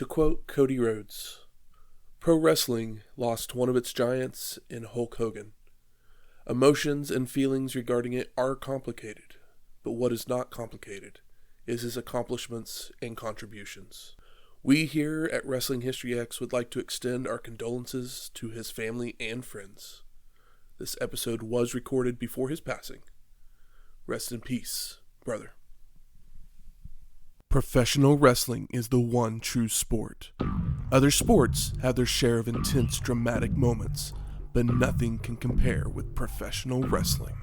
To quote Cody Rhodes, pro wrestling lost one of its giants in Hulk Hogan. Emotions and feelings regarding it are complicated, but what is not complicated is his accomplishments and contributions. We here at Wrestling History X would like to extend our condolences to his family and friends. This episode was recorded before his passing. Rest in peace, brother. Professional wrestling is the one true sport. Other sports have their share of intense, dramatic moments, but nothing can compare with professional wrestling.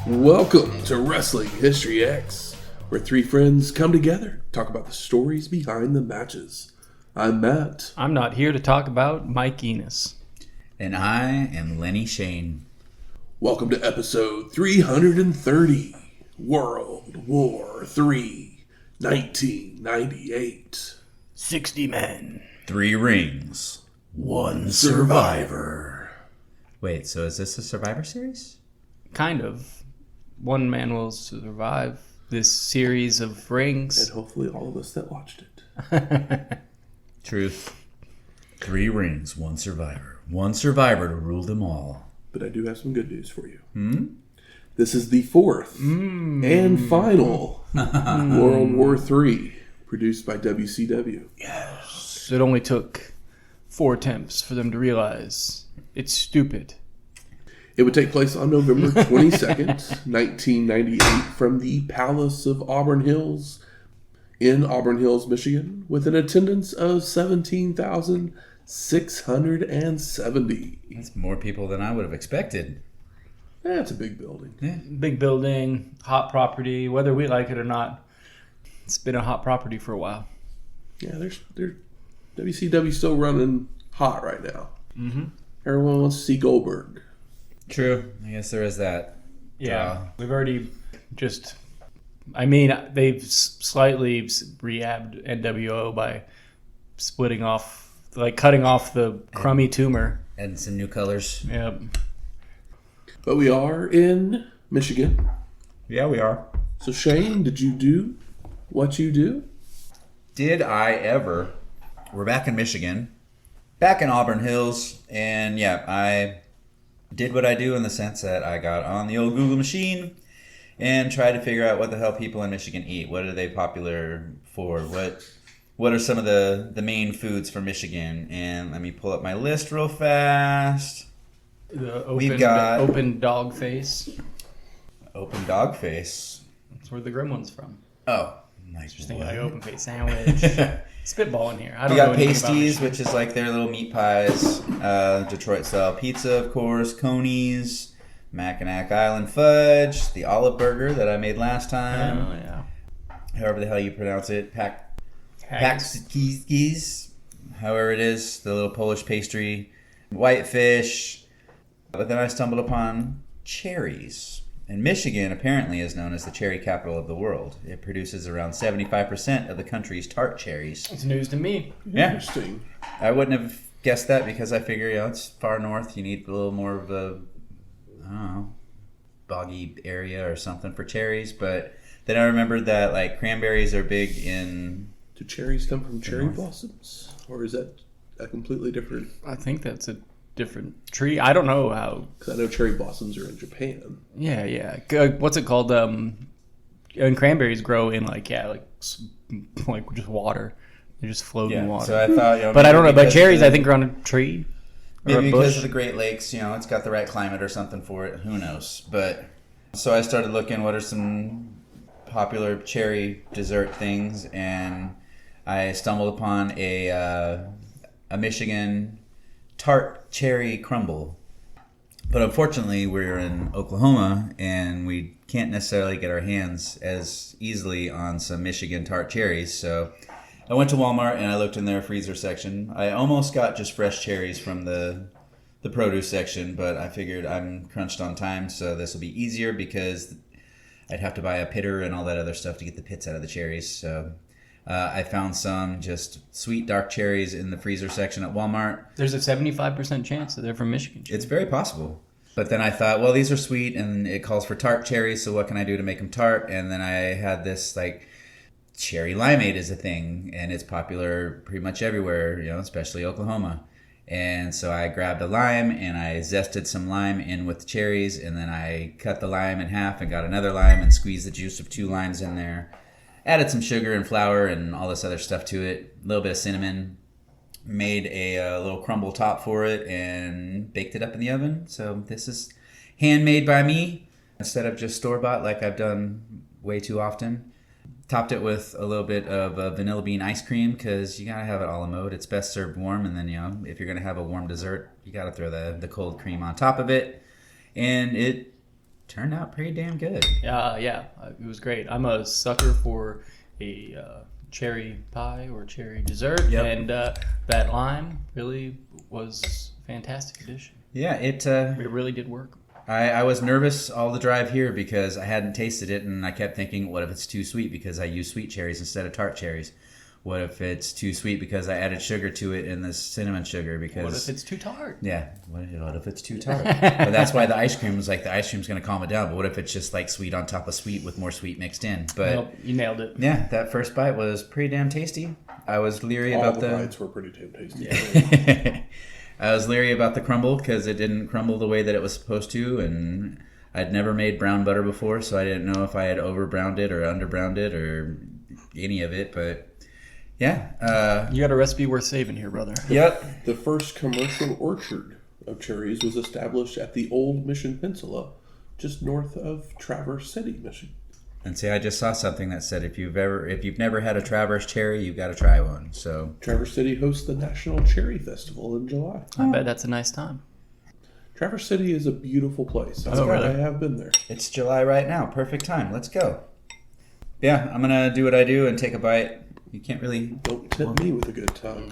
Welcome to Wrestling History X, where three friends come together, talk about the stories behind the matches. I'm Matt. I'm not here to talk about Mike Enos. And I am Lenny Shane. Welcome to episode 330, World War III, 1998. 60 men. 3 rings. 1 survivor. Wait, so is this a Survivor Series? Kind of. One man will survive this series of rings. And hopefully all of us that watched it. Truth. 3 rings, 1 survivor. 1 survivor to rule them all. But I do have some good news for you. This is the 4th and final World War III, produced by WCW. Yes. It only took 4 attempts for them to realize it's stupid. It would take place on November 22nd, 1998, from the Palace of Auburn Hills in Auburn Hills, Michigan, with an attendance of 17,670. That's more people than I would have expected. That's a big building. Yeah. Big building, hot property, whether we like it or not. It's been a hot property for a while. Yeah, they're WCW still running hot right now. Mm-hmm. Everyone wants to see Goldberg. True. I guess there is that. Yeah. We've already just... they've slightly rehabbed NWO by splitting off, cutting off the crummy tumor. Adding some new colors. Yep. But we are in Michigan. Yeah, we are. So Shane, did you do what you do? Did I ever? We're back in Michigan. Back in Auburn Hills. And yeah, I did what I do in the sense that I got on the old Google machine and tried to figure out what the hell people in Michigan eat. What are they popular for? What are some of the main foods for Michigan? And let me pull up my list real fast. We've got open dog face. Open dog face. That's where the Gremlin's from. Oh, nice. Just thinking like open face sandwich. Spitball in here. I don't we know got pasties, which is like their little meat pies. Detroit style pizza, of course. Conies, Mackinac Island fudge, the olive burger that I made last time. Oh yeah. However the hell you pronounce it, Packskis, however it is, the little Polish pastry, whitefish. But then I stumbled upon cherries. And Michigan apparently is known as the cherry capital of the world. It produces around 75% of the country's tart cherries. It's news to me. Yeah. Interesting. I wouldn't have guessed that because I figure, it's far north. You need a little more of a, boggy area or something for cherries. But then I remembered that, cranberries are big in... Do cherries come from cherry blossoms? Or is that a completely different... I think that's a different tree. I don't know how... Because I know cherry blossoms are in Japan. Yeah. What's it called? And cranberries grow in just water. They just float in water. So I thought, but I don't know. But cherries, I think, are on a tree. Maybe because of the Great Lakes, it's got the right climate or something for it. Who knows? But so I started looking. What are some popular cherry dessert things? And I stumbled upon a Michigan tart cherry crumble. But unfortunately, we're in Oklahoma, and we can't necessarily get our hands as easily on some Michigan tart cherries. So I went to Walmart, and I looked in their freezer section. I almost got just fresh cherries from the the produce section, but I figured I'm crunched on time, so this will be easier because I'd have to buy a pitter and all that other stuff to get the pits out of the cherries. So I found some just sweet dark cherries in the freezer section at Walmart. There's a 75% chance that they're from Michigan. It's very possible. But then I thought, well, these are sweet, and it calls for tart cherries, so what can I do to make them tart? And then I had this, like, cherry limeade is a thing, and it's popular pretty much everywhere, especially Oklahoma. And so I grabbed a lime, and I zested some lime in with the cherries, and then I cut the lime in half and got another lime and squeezed the juice of 2 limes in there. Added some sugar and flour and all this other stuff to it, a little bit of cinnamon. Made a little crumble top for it and baked it up in the oven. So this is handmade by me instead of just store-bought like I've done way too often. Topped it with a little bit of vanilla bean ice cream because you got to have it a la mode. It's best served warm, and then, if you're going to have a warm dessert, you got to throw the cold cream on top of it. And it turned out pretty damn good. Yeah, it was great. I'm a sucker for a cherry pie or cherry dessert, and that lime really was a fantastic addition. Yeah, it really did work. I was nervous all the drive here because I hadn't tasted it, and I kept thinking, what if it's too sweet because I use sweet cherries instead of tart cherries? What if it's too sweet because I added sugar to it and the cinnamon sugar? Because what if it's too tart? Yeah, what if it's too tart? But that's why the ice cream was like, the ice cream's going to calm it down. But what if it's just like sweet on top of sweet with more sweet mixed in? But nope, you nailed it. Yeah, that first bite was pretty damn tasty. I was leery All about the bites were pretty damn tasty. Yeah. I was leery about the crumble because it didn't crumble the way that it was supposed to, and I'd never made brown butter before, so I didn't know if I had over-browned it or under-browned it or any of it, but yeah. You got a recipe worth saving here, brother. Yep. The first commercial orchard of cherries was established at the Old Mission Peninsula, just north of Traverse City, Michigan. And see, I just saw something that said if you've never had a Traverse cherry, you've got to try one. So Traverse City hosts the National Cherry Festival in July. I bet that's a nice time. Traverse City is a beautiful place. Really? I have been there. It's July right now. Perfect time. Let's go. Yeah, I'm gonna do what I do and take a bite. You can't really. Don't tempt me with a good time.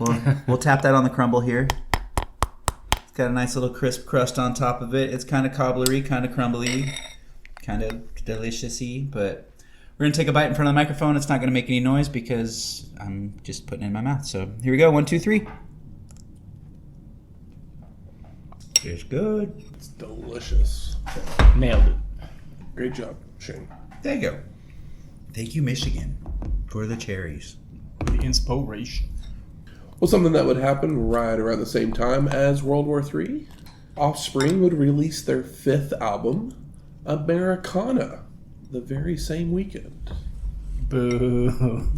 We'll tap that on the crumble here. It's got a nice little crisp crust on top of it. It's kind of cobblery, kind of crumbly, kind of delicious-y, but we're going to take a bite in front of the microphone. It's not going to make any noise because I'm just putting it in my mouth. So here we go. 1, 2, 3. It's good. It's delicious. Nailed it. Great job, Shane. There you go. Thank you, Michigan, for the cherries. The inspiration. Well, something that would happen right around the same time as World War III, Offspring would release their 5th album, Americana, the very same weekend. Boo.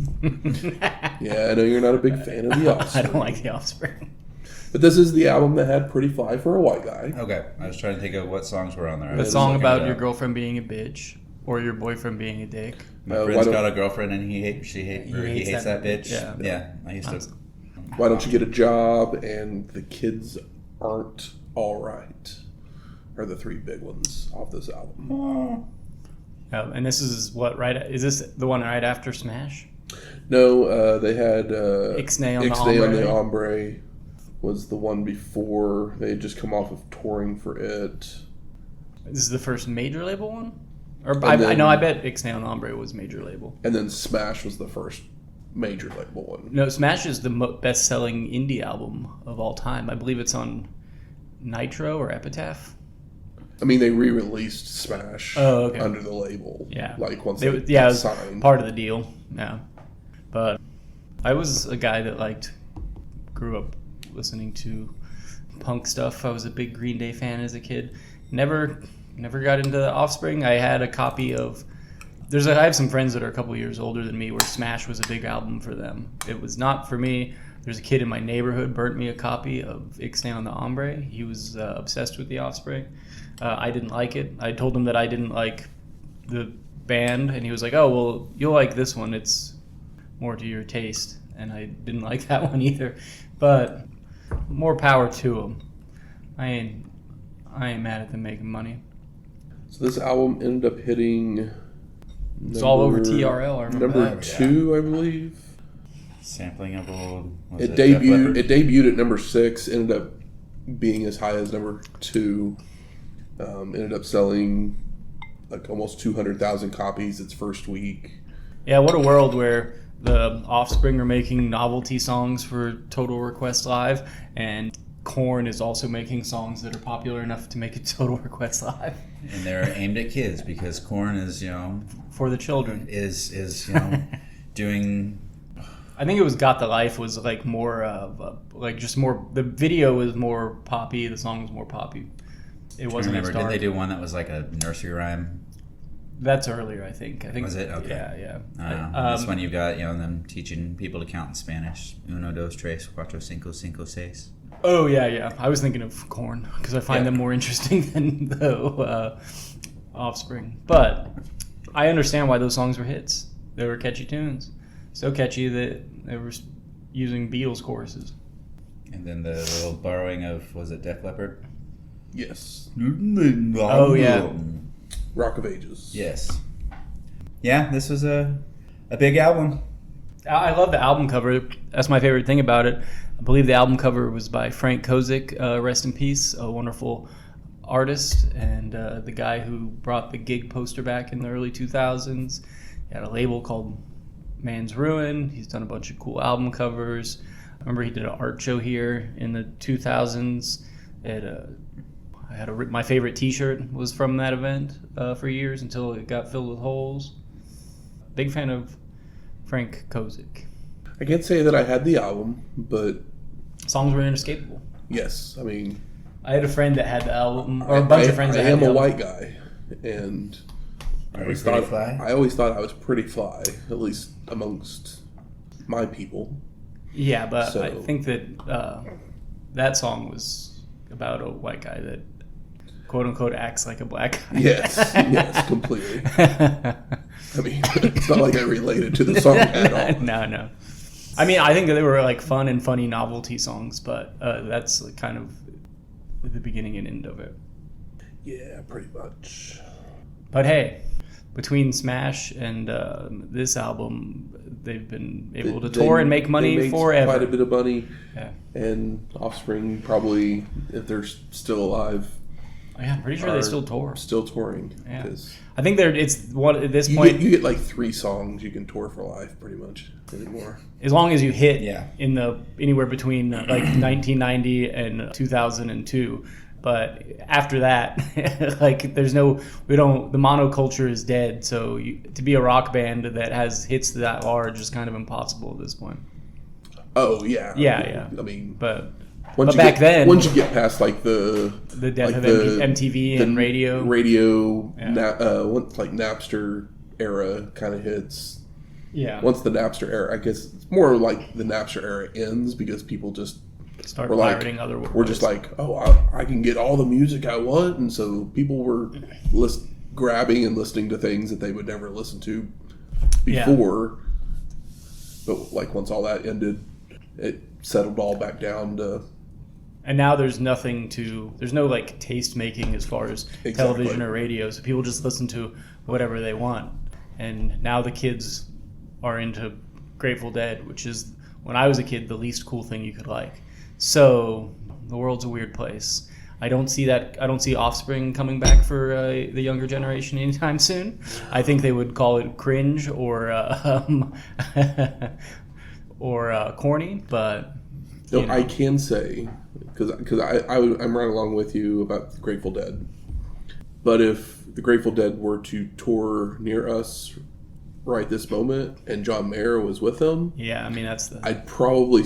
Yeah, I know you're not a big fan of the Offspring. I don't like the Offspring. But this is the album that had Pretty Fly for a White Guy. Okay, I was trying to think of what songs were on there. The song about your girlfriend being a bitch or your boyfriend being a dick. My friend's got a girlfriend and he hates that bitch. Yeah. I used to. Why Don't You Get a Job and The Kids Aren't Alright are the 3 big ones off this album. And this is what, right? Is this the one right after Smash? No, they had Ixnay on the Hombre was the one before. They had just come off of touring for it. This is the first major label one? I bet Ixnay on the Hombre was major label. And then Smash was the first major label one. No, Smash is the best-selling indie album of all time. I believe it's on Nitro or Epitaph. I mean, they re-released Smash under the label. Yeah. Like once it was signed. Part of the deal. Yeah. But I was a guy that grew up listening to punk stuff. I was a big Green Day fan as a kid. Never got into the Offspring. I had a copy of... I have some friends that are a couple years older than me where Smash was a big album for them. It was not for me. There's a kid in my neighborhood burnt me a copy of Ixnay on the Hombre. He was obsessed with the Offspring. I didn't like it. I told him that I didn't like the band, and he was like, "Oh, well, you'll like this one. It's more to your taste." And I didn't like that one either. But more power to him. I ain't mad at them making money. So this album ended up hitting... It's all over TRL. I remember number 2, I believe. Sampling of old. It debuted at number 6. Ended up being as high as number 2. Ended up selling like almost 200,000 copies its first week. Yeah, what a world where the Offspring are making novelty songs for Total Request Live, and Korn is also making songs that are popular enough to make it Total Request Live. And they're aimed at kids because Korn is, for the children. Is doing. I think it was Got the Life was like more of just more. The video was more poppy. The song was more poppy. It wasn't as dark. Did they do one that was like a nursery rhyme? That's earlier, I think. Was it? Okay. Yeah. This one you got, them teaching people to count in Spanish. Uno, dos, tres, cuatro, cinco, cinco, seis. Oh, yeah. I was thinking of Korn because I find them more interesting than the Offspring. But I understand why those songs were hits. They were catchy tunes. So catchy that they were using Beatles choruses. And then the little borrowing of, was it Def Leppard? Yes. Oh, yeah. Rock of Ages. Yes. Yeah, this was a big album. I love the album cover. That's my favorite thing about it. I believe the album cover was by Frank Kozik, rest in peace, a wonderful artist, and the guy who brought the Gig poster back in the early 2000s. He had a label called Man's Ruin. He's done a bunch of cool album covers. I remember he did an art show here in the 2000s. My favorite T-shirt was from that event for years until it got filled with holes. Big fan of Frank Kozik. I can't say that I had the album, but songs were inescapable. Yes, I mean, I had a friend that had the album, or a bunch of friends that had the album. I am a white guy, and I always thought I was pretty fly, at least amongst my people. Yeah, but I think that that song was about a white guy that quote-unquote acts like a black guy. Yes, completely. I mean, it's not like I related to the song at all. No. I mean, I think that they were like fun and funny novelty songs, but that's kind of the beginning and end of it. Yeah, pretty much. But hey, between Smash and this album, they've been able to tour and make money forever. Quite a bit of money. Yeah. And Offspring probably, if they're still alive. Yeah, I'm pretty sure they still tour. Still touring. Yeah. I think it's one at this point. You get like 3 songs you can tour for life, pretty much anymore. As long as you hit in the anywhere between like 1990 and 2002. But after that, like the monoculture is dead. So to be a rock band that has hits that large is kind of impossible at this point. Oh yeah. Yeah. I mean, but once you get past like the death of MTV and radio, once like Napster era kind of hits. Yeah. Once the Napster era, I guess it's more like the Napster era ends because people just start pirating other words. We're just like, I can get all the music I want, and so people were grabbing and listening to things that they would never listen to before. Yeah. But like once all that ended, it settled all back down to. And now there's no like taste making as far as television or radio, so people just listen to whatever they want. And now the kids are into Grateful Dead, which is, when I was a kid, the least cool thing you could like. So the world's a weird place. I don't see Offspring coming back for the younger generation anytime soon. I think they would call it cringe or corny, but I can say, because I'm right along with you about the Grateful Dead. But if the Grateful Dead were to tour near us right this moment and John Mayer was with them, I mean I'd probably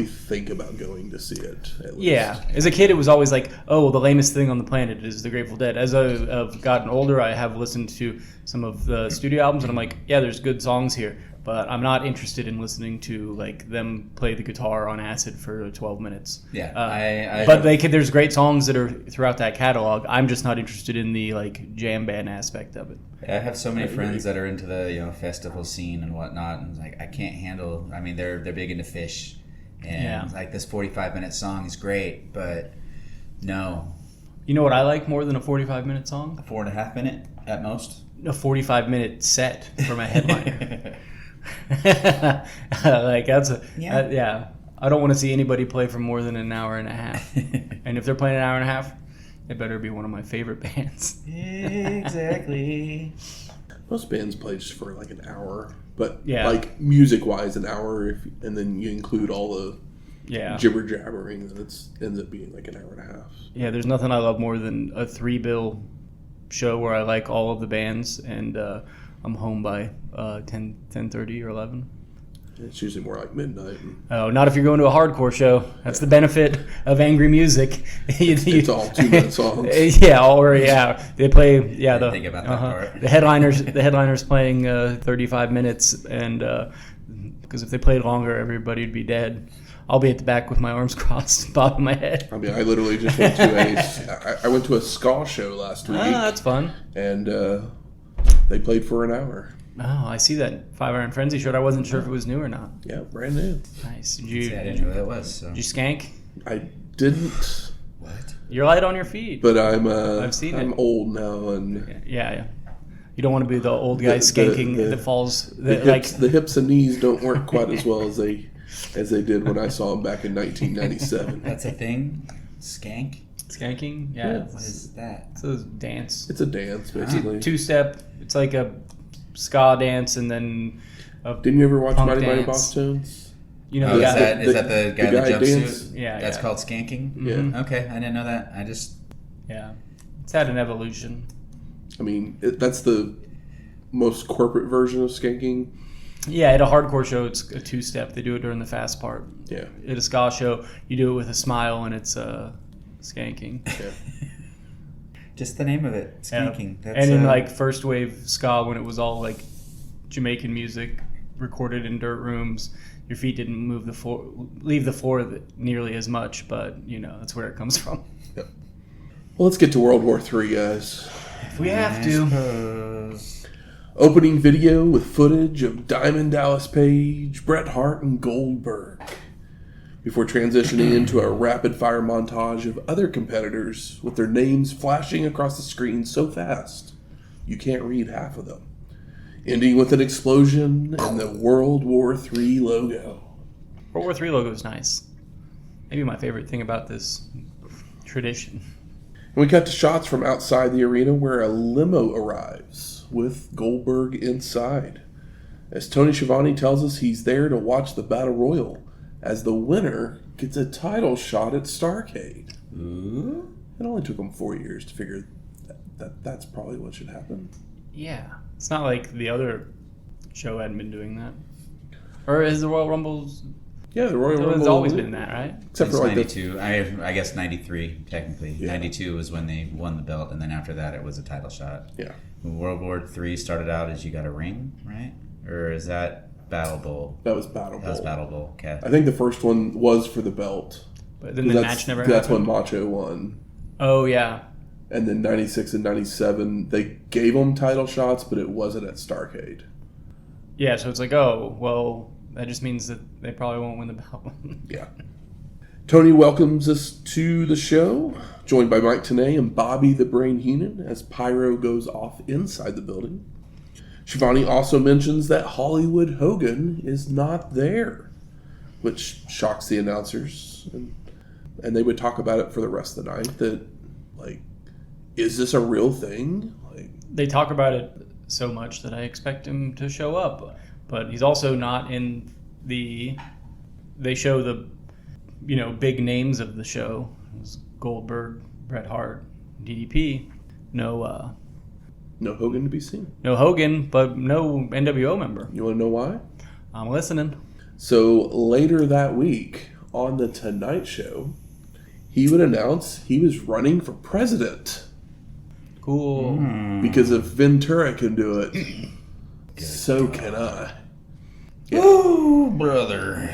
think about going to see it. At least. Yeah, as a kid, it was always like, the lamest thing on the planet is the Grateful Dead. As I've gotten older, I have listened to some of the studio albums, and I'm like, there's good songs here, but I'm not interested in listening to like them play the guitar on acid for 12 minutes. Yeah, there's great songs that are throughout that catalog. I'm just not interested in the like jam band aspect of it. I have so many friends that are into the festival scene and whatnot, and like I can't handle. I mean, they're big into Fish, and like this 45-minute song is great, but no. You know what I like more than a 45-minute song? A 4.5 minute at most. A 45-minute set from a headliner. Like that's I don't want to see anybody play for more than an hour and a half. And if they're playing an hour and a half, it better be one of my favorite bands. Exactly. Most bands play just for like an hour, but Yeah. like music-wise, an hour, and then you include all the jibber jabbering, and it ends up being like an hour and a half. Yeah, there's nothing I love more than a 3-bill show where I like all of the bands, and I'm home by 10:30 or 11. It's usually more like midnight. Oh, not if you're going to a hardcore show. That's the benefit of angry music. It's all 2-minute songs. They play. Yeah, Think about that part. The headliners playing 35 minutes, and because if they played longer, everybody would be dead. I'll be at the back with my arms crossed, bobbing my head. I mean, I literally just went to I went to a ska show last week. Oh, that's fun. And they played for an hour. Oh, I see that 5 Iron Frenzy shirt. I wasn't sure if it was new or not. Yeah, brand new. Nice. Did I didn't know what that was. So. Did you skank? I didn't. What? You're light on your feet. But I've seen I'm it. old now, and Yeah. You don't want to be the old guy skanking that falls. The hips and knees don't work quite as well as they did when I saw them back in 1997. That's a thing? Skank? Skanking? Yeah. What is that? It's a dance. It's a dance, basically. 2-step. It's like a ska dance and then a Didn't you ever watch punk Mighty Mighty dance. Boss Tones? You know, Oh, is that the guy in the jumpsuit? dance? Yeah, That's yeah. called skanking? Yeah. Okay, I didn't know that. I just... Yeah. It's had an evolution. I mean, that's the most corporate version of skanking. Yeah, at a hardcore show, it's a 2-step. They do it during the fast part. Yeah. At a ska show, you do it with a smile, and it's skanking. Yeah. Just the name of it, skanking. Yeah. And in like first wave ska, when it was all like Jamaican music recorded in dirt rooms, your feet didn't leave the floor nearly as much, but that's where it comes from. Yep. Well, let's get to World War III, guys. If we have to. Opening video with footage of Diamond Dallas Page, Bret Hart, and Goldberg, before transitioning into a rapid-fire montage of other competitors with their names flashing across the screen so fast you can't read half of them, ending with an explosion and the World War III logo. World War III logo is nice. Maybe my favorite thing about this tradition. And we cut to shots from outside the arena where a limo arrives with Goldberg inside, as Tony Schiavone tells us he's there to watch the Battle Royal, as the winner gets a title shot at Starrcade. Ooh. It only took him 4 years to figure that's probably what should happen. Yeah. It's not like the other show hadn't been doing that. Or is the Royal Rumbles... Yeah, the Royal Rumble It's always been that, right? Except Since for like 92. I guess 93, technically. Yeah. 92 was when they won the belt, and then after that it was a title shot. Yeah. World War III started out as you got a ring, right? Or is that Battle Bowl? That was Battle Bowl. That was Battle Bowl, okay. I think the first one was for the belt. But then the match never happened. That's when Macho won. Oh, yeah. And then 96 and 97, they gave them title shots, but it wasn't at Starrcade. Yeah, so it's like, oh, well, that just means that they probably won't win the belt. Yeah. Tony welcomes us to the show, joined by Mike Tenay and Bobby the Brain Heenan, as Pyro goes off inside the building. Schiavone also mentions that Hollywood Hogan is not there, which shocks the announcers. And they would talk about it for the rest of the night, that, like, is this a real thing? Like, they talk about it so much that I expect him to show up. But he's also not in the... They show the, big names of the show. It was Goldberg, Bret Hart, DDP. No Hogan to be seen. No Hogan, but no NWO member. You want to know why? I'm listening. So later that week, on The Tonight Show, he would announce he was running for president. Cool. Because if Ventura can do it, so can I. Yeah. Ooh, brother.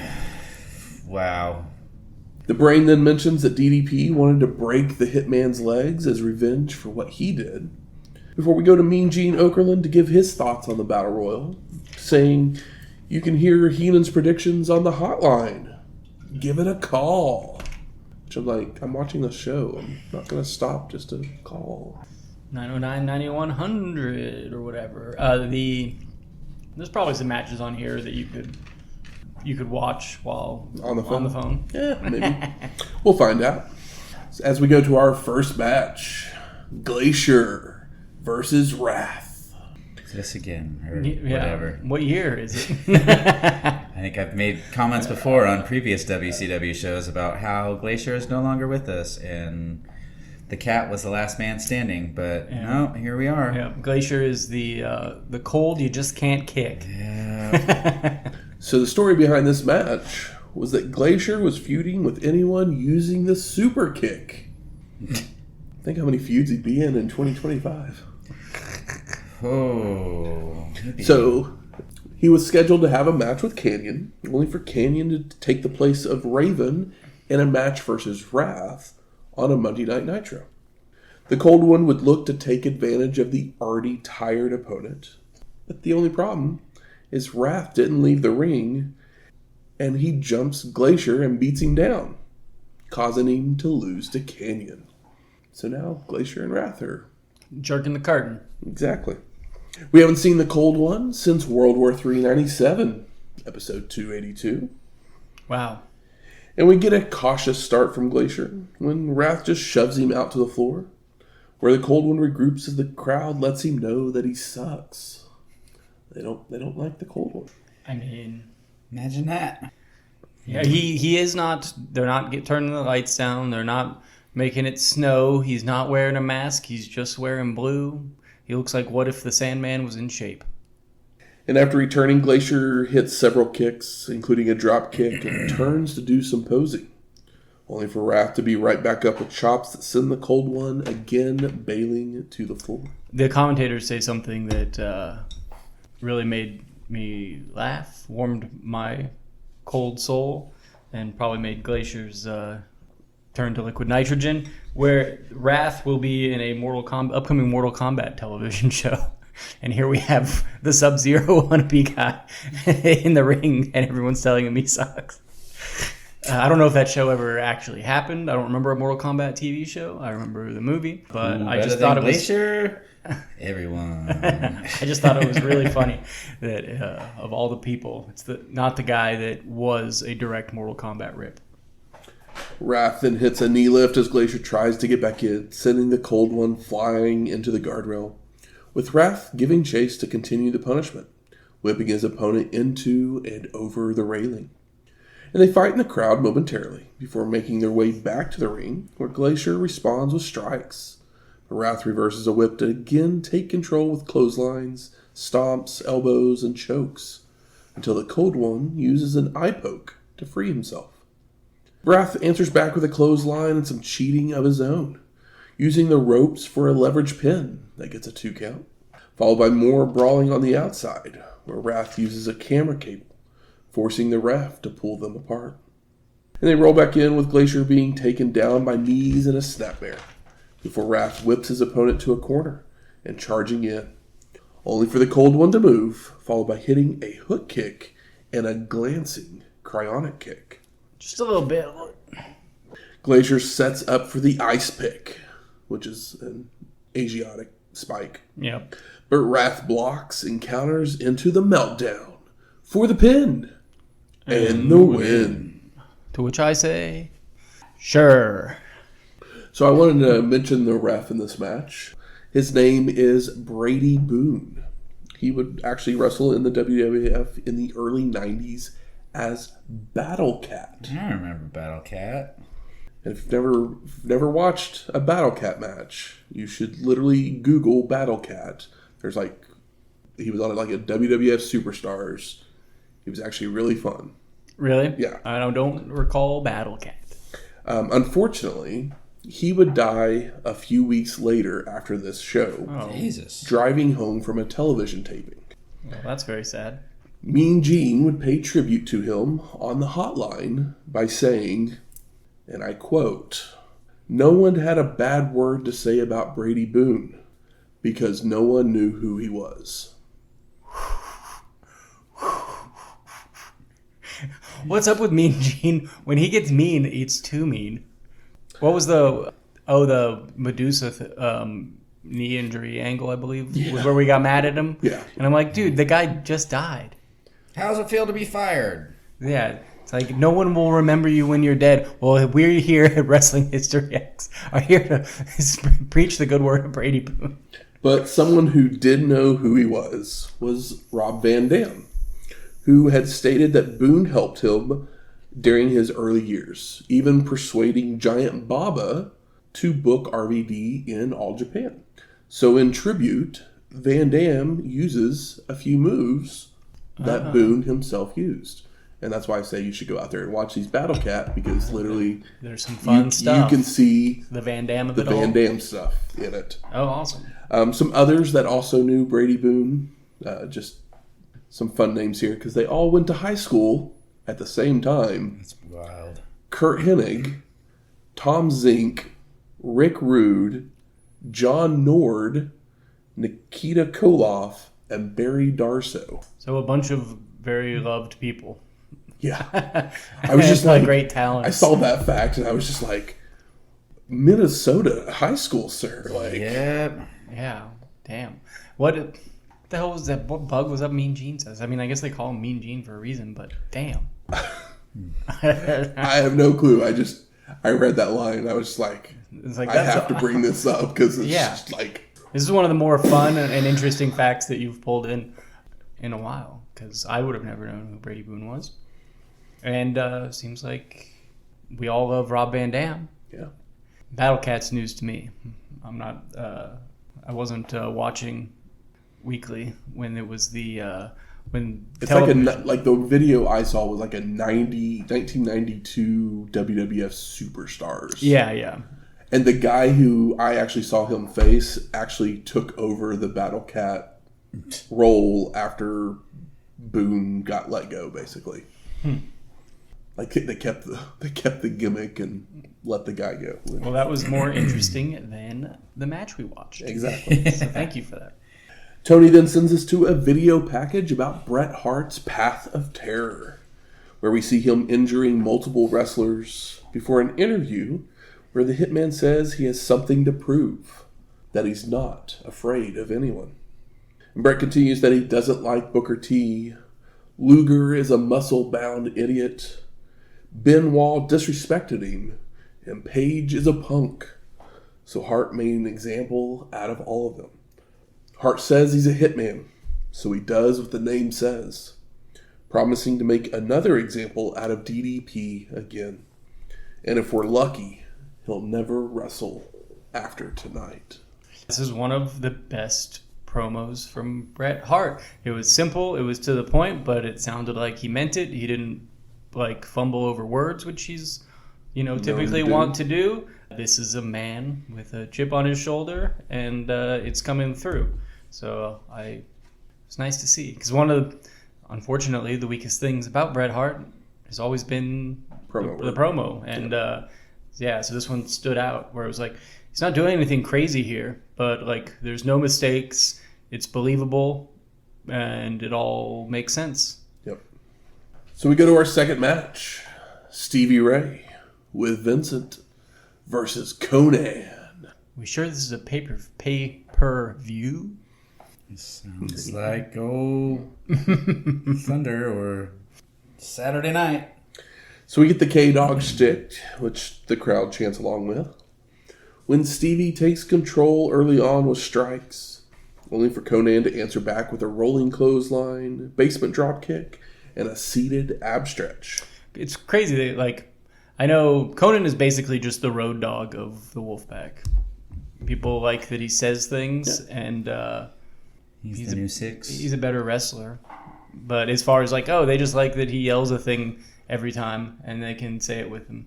Wow. The Brain then mentions that DDP wanted to break the Hitman's legs as revenge for what he did. Before we go to Mean Gene Okerlund to give his thoughts on the Battle Royal, saying, you can hear Heenan's predictions on the hotline. Give it a call. Which I'm like, I'm watching the show. I'm not going to stop just to call. 909-9100 or whatever. There's probably some matches on here that you could you could watch while On the phone? Yeah, Yeah, maybe. We'll find out. As we go to our first match, Glacier versus Wrath. This again, or Yeah. whatever. What year is it? I think I've made comments before on previous WCW shows about how Glacier is no longer with us, and the cat was the last man standing. But no, here we are. Yeah, Glacier is the cold you just can't kick. Yeah. So the story behind this match was that Glacier was feuding with anyone using the super kick. Think how many feuds he'd be in 2025. Oh. Maybe. So he was scheduled to have a match with Kanyon, only for Kanyon to take the place of Raven in a match versus Wrath on a Monday Night Nitro. The Cold One would look to take advantage of the already tired opponent. But the only problem is Wrath didn't leave the ring, and he jumps Glacier and beats him down, causing him to lose to Kanyon. So now Glacier and Wrath are... Jerking the curtain. Exactly. We haven't seen the Cold One since World War III 97, episode 282. Wow. And we get a cautious start from Glacier when Wrath just shoves him out to the floor, where the Cold One regroups as the crowd lets him know that he sucks. They don't like the Cold One. I mean, Imagine that. yeah, he is not. They're not turning the lights down. They're not making it snow. He's not wearing a mask. He's just wearing blue. He looks like what if the Sandman was in shape. And after returning, Glacier hits several kicks, including a drop kick, and turns to do some posing, only for Wrath to be right back up with chops that send the Cold One again bailing to the floor. The commentators say something that really made me laugh, warmed my cold soul, and probably made Glacier's turn to liquid nitrogen, where Wrath will be in a upcoming Mortal Kombat television show. And here we have the Sub-Zero wannabe guy in the ring, and everyone's telling him he sucks. I don't know if that show ever actually happened. I don't remember a Mortal Kombat TV show. I remember the movie, but I just thought it was... Glacier? Everyone. I just thought it was really funny that of all the people, it's not the guy that was a direct Mortal Kombat rip. Wrath then hits a knee lift as Glacier tries to get back in, sending the Cold One flying into the guardrail, with Wrath giving chase to continue the punishment, whipping his opponent into and over the railing. And they fight in the crowd momentarily before making their way back to the ring, where Glacier responds with strikes. Wrath reverses a whip to again take control with clotheslines, stomps, elbows, and chokes, until the Cold One uses an eye poke to free himself. Wrath answers back with a clothesline and some cheating of his own, using the ropes for a leverage pin that gets a 2 count, followed by more brawling on the outside, where Wrath uses a camera cable, forcing the ref to pull them apart. And they roll back in with Glacier being taken down by knees and a snapmare, before Wrath whips his opponent to a corner and charging in, only for the Cold One to move, followed by hitting a hook kick and a glancing cryonic kick. Just a little bit. Glacier sets up for the ice pick, which is an Asiatic spike. Yep. But Wrath blocks and counters into the meltdown for the pin and the win. To which I say, sure. So I wanted to mention the ref in this match. His name is Brady Boone. He would actually wrestle in the WWF in the early 90s as Battle Cat. I remember Battle Cat. And if you've never watched a Battle Cat match, you should literally Google Battle Cat. He was on like a WWF Superstars. He was actually really fun. Really? Yeah. I don't recall Battle Cat. Unfortunately, he would die a few weeks later after this show. Oh. Jesus. Driving home from a television taping. Well, that's very sad. Mean Gene would pay tribute to him on the hotline by saying, and I quote, "No one had a bad word to say about Brady Boone because no one knew who he was." What's up with Mean Gene? When he gets mean, it's too mean. What was the Medusa knee injury angle, I believe, was where we got mad at him? Yeah. And I'm like, dude, the guy just died. How's it feel to be fired? Yeah. It's like, no one will remember you when you're dead. Well, we're here at Wrestling History X are here to preach the good word of Brady Boone. But someone who did know who he was Rob Van Dam, who had stated that Boone helped him during his early years, even persuading Giant Baba to book RVD in All Japan. So in tribute, Van Dam uses a few moves that Boone himself used. And that's why I say you should go out there and watch these Battle Cat, because literally there's some fun stuff. You can see the Van Dam of the it all. Van Dam stuff in it. Oh, awesome. Some others that also knew Brady Boone, just some fun names here, because they all went to high school at the same time. That's wild. Kurt Hennig, Tom Zink, Rick Rude, John Nord, Nikita Koloff, and Barry Darso. So a bunch of very loved people. Yeah. I was just like, great talent. I saw that fact and I was just like, Minnesota high school, sir. Like, Yep. Yeah. Damn. What the hell was that? What bug was up Mean Gene says? I mean, I guess they call him Mean Gene for a reason, but damn. I have no clue. I read that line and I was just like, I have to bring this up because it's just like... This is one of the more fun and interesting facts that you've pulled in a while, because I would have never known who Brady Boone was. And seems like we all love Rob Van Dam. Yeah. Battle Cat's news to me. I'm not... I wasn't watching weekly when it was the... when it's like the video I saw was like a 1992 WWF Superstars. Yeah. And the guy who I actually saw him face actually took over the Battle Cat role after Boone got let go, basically. Like they kept the gimmick and let the guy go. Well, that was more interesting than the match we watched. Exactly. So thank you for that. Tony then sends us to a video package about Bret Hart's Path of Terror, where we see him injuring multiple wrestlers before an interview where the Hitman says he has something to prove, that he's not afraid of anyone. And Bret continues that he doesn't like Booker T. Luger is a muscle-bound idiot. Benoit disrespected him, and Page is a punk. So Hart made an example out of all of them. Hart says he's a hitman, so he does what the name says, promising to make another example out of DDP again. And if we're lucky, he'll never wrestle after tonight. This is one of the best promos from Bret Hart. It was simple, it was to the point, but it sounded like he meant it. He didn't like fumble over words, which he's, typically want to do. This is a man with a chip on his shoulder, and it's coming through. So it's nice to see, because one of unfortunately the weakest things about Bret Hart has always been the promo, and so this one stood out where it was like, he's not doing anything crazy here, but like there's no mistakes, it's believable, and it all makes sense. Yep. So we go to our second match, Stevie Ray with Vincent versus Konnan. We sure this is a pay-per-view? It sounds like Thunder or Saturday night. So we get the K-Dog shtick, which the crowd chants along with. When Stevie takes control early on with strikes, only for Konnan to answer back with a rolling clothesline, basement drop kick, and a seated ab stretch. It's crazy that, I know Konnan is basically just the road dog of the Wolfpack. People like that he says things, and he's the new six. He's a better wrestler. But as far as they just like that he yells a thing every time, and they can say it with him.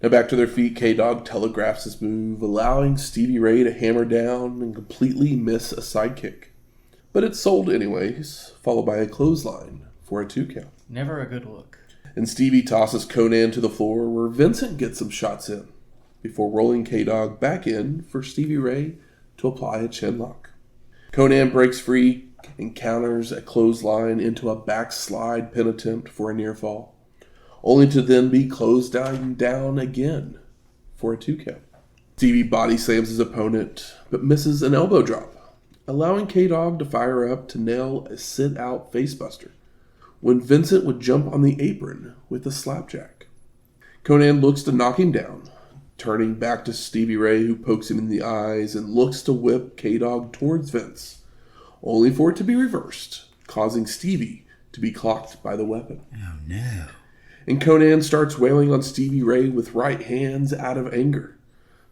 Now back to their feet, K-Dog telegraphs his move, allowing Stevie Ray to hammer down and completely miss a sidekick. But it's sold anyways, followed by a clothesline for a 2 count. Never a good look. And Stevie tosses Konnan to the floor, where Vincent gets some shots in, before rolling K-Dog back in for Stevie Ray to apply a chin lock. Konnan breaks free and counters a clothesline into a backslide pin attempt for a near fall, only to then be closed down again for a 2 count. Stevie body slams his opponent, but misses an elbow drop, allowing K-Dog to fire up to nail a sit-out facebuster, when Vincent would jump on the apron with a slapjack. Konnan looks to knock him down, turning back to Stevie Ray, who pokes him in the eyes and looks to whip K-Dog towards Vince, only for it to be reversed, causing Stevie to be clocked by the weapon. Oh, no. And Konnan starts wailing on Stevie Ray with right hands out of anger.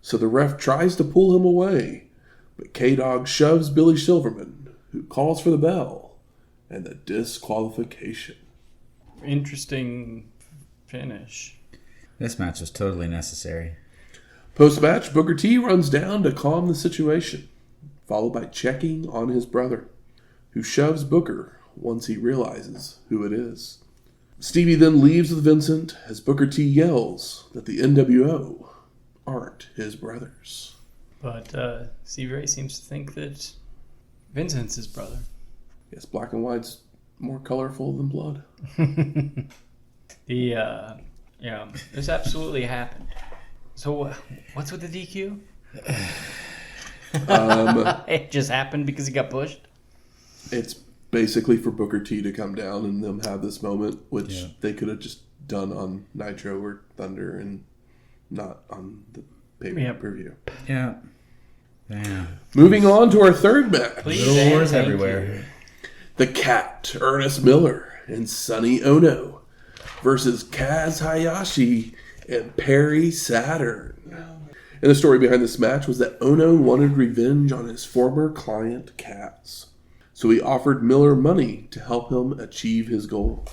So the ref tries to pull him away, but K-Dog shoves Billy Silverman, who calls for the bell and the disqualification. Interesting finish. This match was totally necessary. Post-match, Booker T runs down to calm the situation, followed by checking on his brother, who shoves Booker once he realizes who it is. Stevie then leaves with Vincent as Booker T yells that the NWO aren't his brothers. But Stevie Ray seems to think that Vincent's his brother. Yes, black and white's more colorful than blood. This absolutely happened. So what's with the DQ? It just happened because he got pushed? It's basically for Booker T to come down and them have this moment, which they could have just done on Nitro or Thunder and not on the pay-per-view. Yeah. Moving on to our third match. Little wars everywhere. The Cat, Ernest Miller, and Sonny Onoo versus Kaz Hayashi and Perry Saturn. And the story behind this match was that Onoo wanted revenge on his former client, Kaz. So he offered Miller money to help him achieve his goal.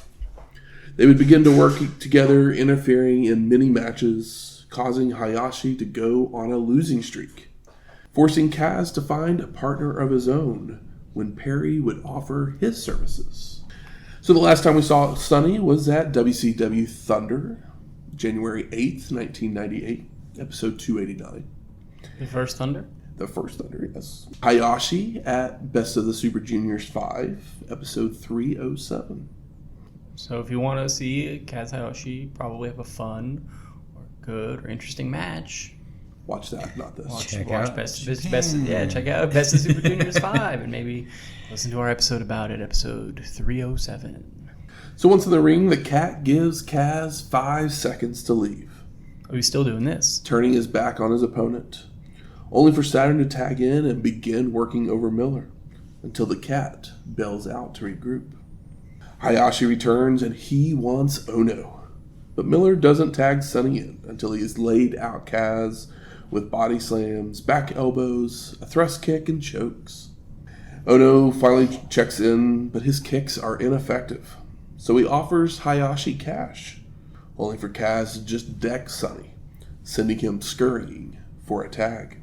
They would begin to work together, interfering in many matches, causing Hayashi to go on a losing streak, forcing Kaz to find a partner of his own when Perry would offer his services. So the last time we saw Sonny was at WCW Thunder, January 8th, 1998, episode 289. The first Thunder? The first Thunder, yes. Hayashi at Best of the Super Juniors 5, episode 307. So if you want to see Kaz Hayashi probably have a fun or good or interesting match, watch that, not this. check out Best of Super Juniors 5 and maybe listen to our episode about it, episode 307. So once in the ring, the Cat gives Kaz 5 seconds to leave. Are we still doing this? Turning his back on his opponent, only for Saturn to tag in and begin working over Miller until the Cat bails out to regroup. Hayashi returns and he wants Onoo, but Miller doesn't tag Sonny in until he has laid out Kaz with body slams, back elbows, a thrust kick, and chokes. Onoo finally checks in, but his kicks are ineffective, so he offers Hayashi cash, only for Kaz to just deck Sonny, sending him scurrying for a tag.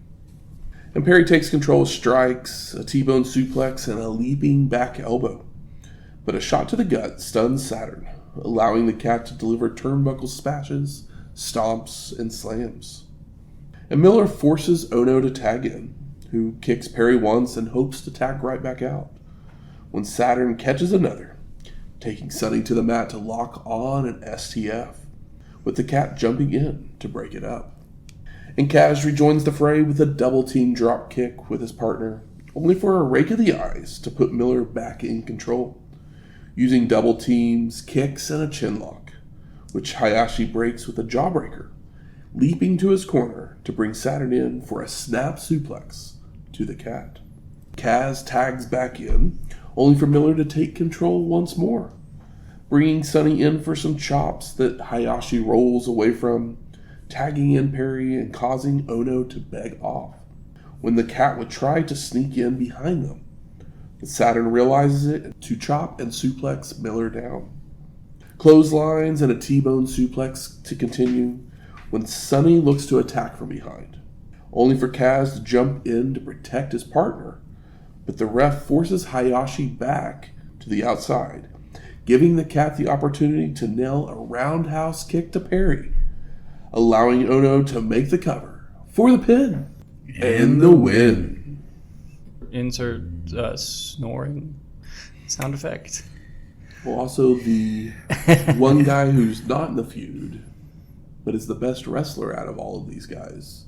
And Perry takes control with strikes, a T-bone suplex, and a leaping back elbow. But a shot to the gut stuns Saturn, allowing the Cat to deliver turnbuckle smashes, stomps, and slams. And Miller forces Onoo to tag in, who kicks Perry once and hopes to tag right back out, when Saturn catches another, taking Sonny to the mat to lock on an STF, with the Cat jumping in to break it up. And Kaz rejoins the fray with a double-team drop kick with his partner, only for a rake of the eyes to put Miller back in control, using double teams, kicks, and a chinlock, which Hayashi breaks with a jawbreaker, leaping to his corner to bring Saturn in for a snap suplex to the Cat. Kaz tags back in, only for Miller to take control once more, bringing Sonny in for some chops that Hayashi rolls away from, tagging in Perry and causing Onoo to beg off, when the Cat would try to sneak in behind them. But Saturn realizes it to chop and suplex Miller down. Clotheslines and a T-bone suplex to continue, when Sonny looks to attack from behind, only for Kaz to jump in to protect his partner, but the ref forces Hayashi back to the outside, giving the Cat the opportunity to nail a roundhouse kick to Perry, allowing Onoo to make the cover for the pin and the win. Insert snoring sound effect. Well, also the one guy who's not in the feud, but is the best wrestler out of all of these guys,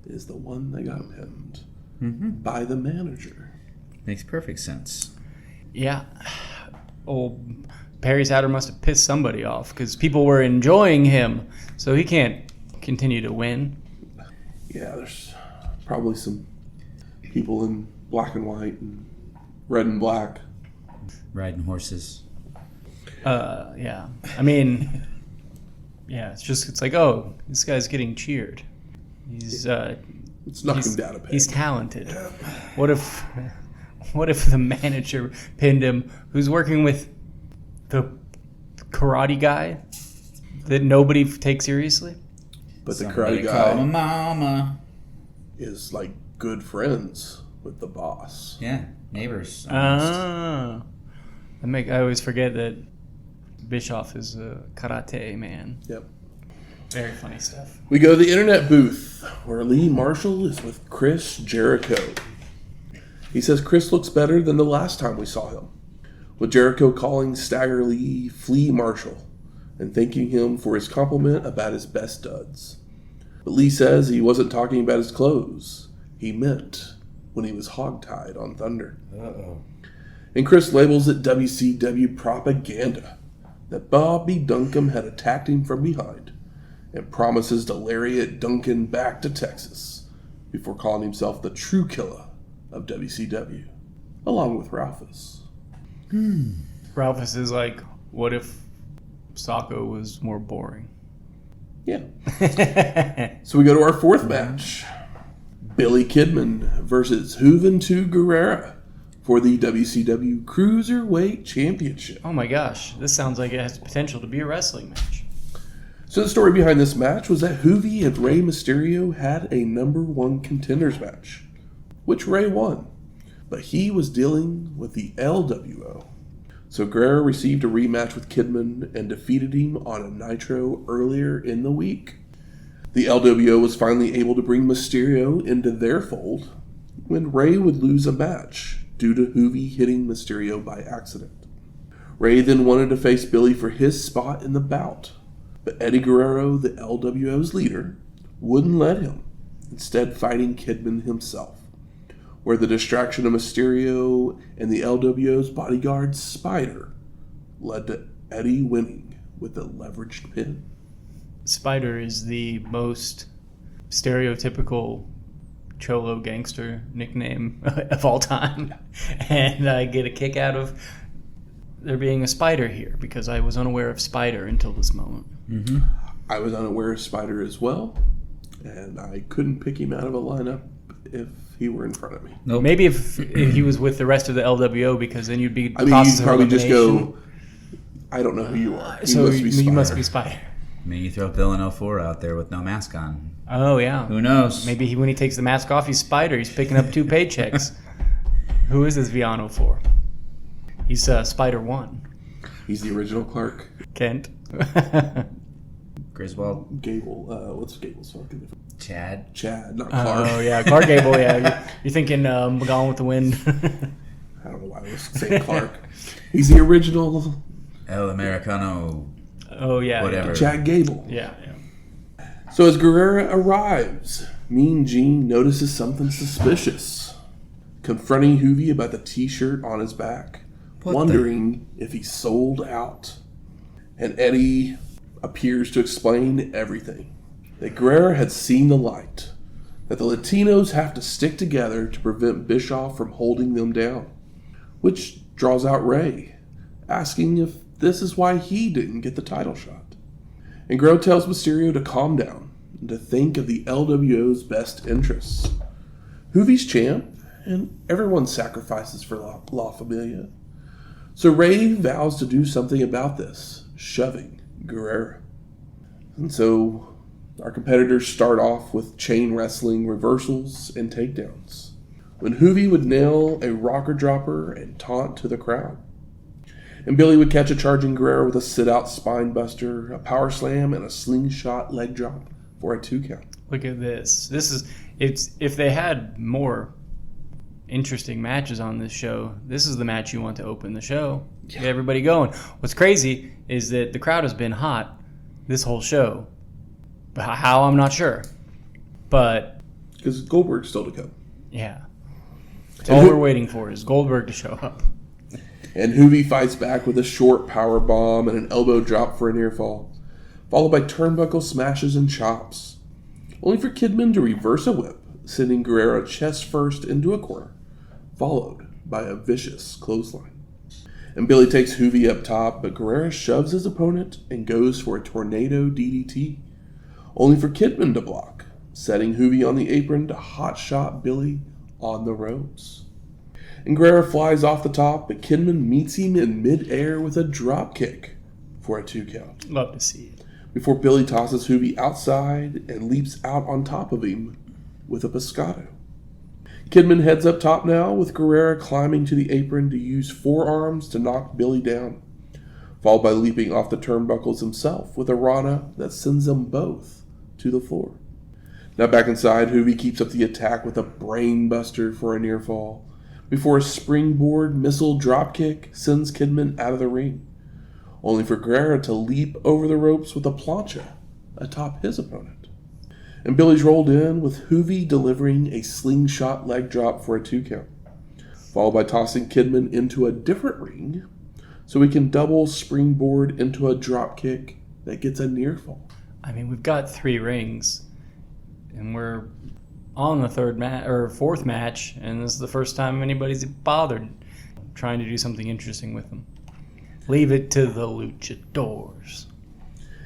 is the one that got pinned by the manager. Makes perfect sense. Yeah. Old Perry Saturn must have pissed somebody off because people were enjoying him, so he can't continue to win. Yeah, there's probably some people in black and white and red and black. Riding horses. Yeah. I mean, yeah, it's like, oh, this guy's getting cheered. He's It's knocking down a peg. He's talented. Yeah. What if the manager pinned him, who's working with the karate guy that nobody takes seriously? But the Somebody karate call guy him mama. is like good friends with the boss. Yeah, neighbors. I always forget that Bischoff is a karate man. Yep. Very funny stuff. We go to the internet booth where Lee Marshall is with Chris Jericho. He says Chris looks better than the last time we saw him, with Jericho calling Stagger Lee Flea Marshall and thanking him for his compliment about his best studs. But Lee says he wasn't talking about his clothes. He meant when he was hogtied on Thunder. Uh-oh. And Chris labels it WCW propaganda that Bobby Duncum had attacked him from behind and promises to lariat Duncan back to Texas before calling himself the true killer of WCW, along with Ralphus. Ralphus is like, what if Socko was more boring? Yeah. So we go to our fourth match. Billy Kidman versus Juventud Guerrera for the WCW Cruiserweight Championship. Oh my gosh, this sounds like it has potential to be a wrestling match. So the story behind this match was that Juvi and Rey Mysterio had a number 1 contenders match, which Rey won, but he was dealing with the LWO. So Guerrera received a rematch with Kidman and defeated him on a Nitro earlier in the week. The LWO was finally able to bring Mysterio into their fold when Rey would lose a match due to Juvi hitting Mysterio by accident. Rey then wanted to face Billy for his spot in the bout, but Eddie Guerrero, the LWO's leader, wouldn't let him, instead fighting Kidman himself, where the distraction of Mysterio and the LWO's bodyguard Spider led to Eddie winning with a leveraged pin. Spider is the most stereotypical cholo gangster nickname of all time. And I get a kick out of there being a Spider here because I was unaware of Spider until this moment. Mm-hmm. I was unaware of Spider as well, and I couldn't pick him out of a lineup if he were in front of me. Nope. Maybe if he was with the rest of the LWO, because then you'd be I mean, you'd probably just go, I don't know who you are. You must be Spider. Maybe you throw Bill in 04 out there with no mask on. Oh, yeah. Who knows? Maybe when he takes the mask off, he's Spider. He's picking up 2 paychecks. Who is this Viano for? He's Spider 1. He's the original Clark. Kent. Griswold. Gable. What's Gable's fucking name? Chad, not Clark. Oh, yeah. Clark Gable, yeah. You're thinking Gone with the Wind. I don't know why I was saying Clark. He's the original El Americano. Oh, yeah. Whatever. Chad Gable. Yeah. So as Guerrera arrives, Mean Gene notices something suspicious, confronting Juvi about the t-shirt on his back, wondering if he's sold out. And Eddie appears to explain everything. That Guerrera had seen the light, that the Latinos have to stick together to prevent Bischoff from holding them down, which draws out Rey, asking if this is why he didn't get the title shot. And Guerrero tells Mysterio to calm down and to think of the LWO's best interests. Juvi's champ, and everyone sacrifices for La Familia. So Rey vows to do something about this, shoving Guerrera. And so our competitors start off with chain wrestling reversals and takedowns, when Juvi would nail a rocker dropper and taunt to the crowd. And Billy would catch a charging Guerrero with a sit-out spine buster, a power slam, and a slingshot leg drop for a 2 count. Look at this. If they had more interesting matches on this show, this is the match you want to open the show. Yeah. Get everybody going. What's crazy is that the crowd has been hot this whole show. How, I'm not sure. But Because Goldberg's still to come. yeah. All we're waiting for is Goldberg to show up. And Juvi fights back with a short power bomb and an elbow drop for a near fall, followed by turnbuckle smashes and chops, only for Kidman to reverse a whip, sending Guerrera chest first into a corner, followed by a vicious clothesline. And Billy takes Juvi up top, but Guerrera shoves his opponent and goes for a tornado DDT, only for Kidman to block, setting Juvi on the apron to hotshot Billy on the ropes. And Guerrera flies off the top, but Kidman meets him in midair with a drop kick for a 2 count. Love to see it. Before Billy tosses Juvi outside and leaps out on top of him with a pescado. Kidman heads up top now, with Guerrera climbing to the apron to use forearms to knock Billy down, followed by leaping off the turnbuckles himself with a Rana that sends them both to the floor. Now back inside, Juvi keeps up the attack with a brain buster for a near fall, before a springboard missile dropkick sends Kidman out of the ring, only for Guerrera to leap over the ropes with a plancha atop his opponent. And Billy's rolled in, with Juvi delivering a slingshot leg drop for a 2 count, followed by tossing Kidman into a different ring so he can double springboard into a drop kick that gets a near fall. I mean, we've got 3 rings, and we're on the 4th match, and this is the first time anybody's bothered trying to do something interesting with them. Leave it to the luchadors.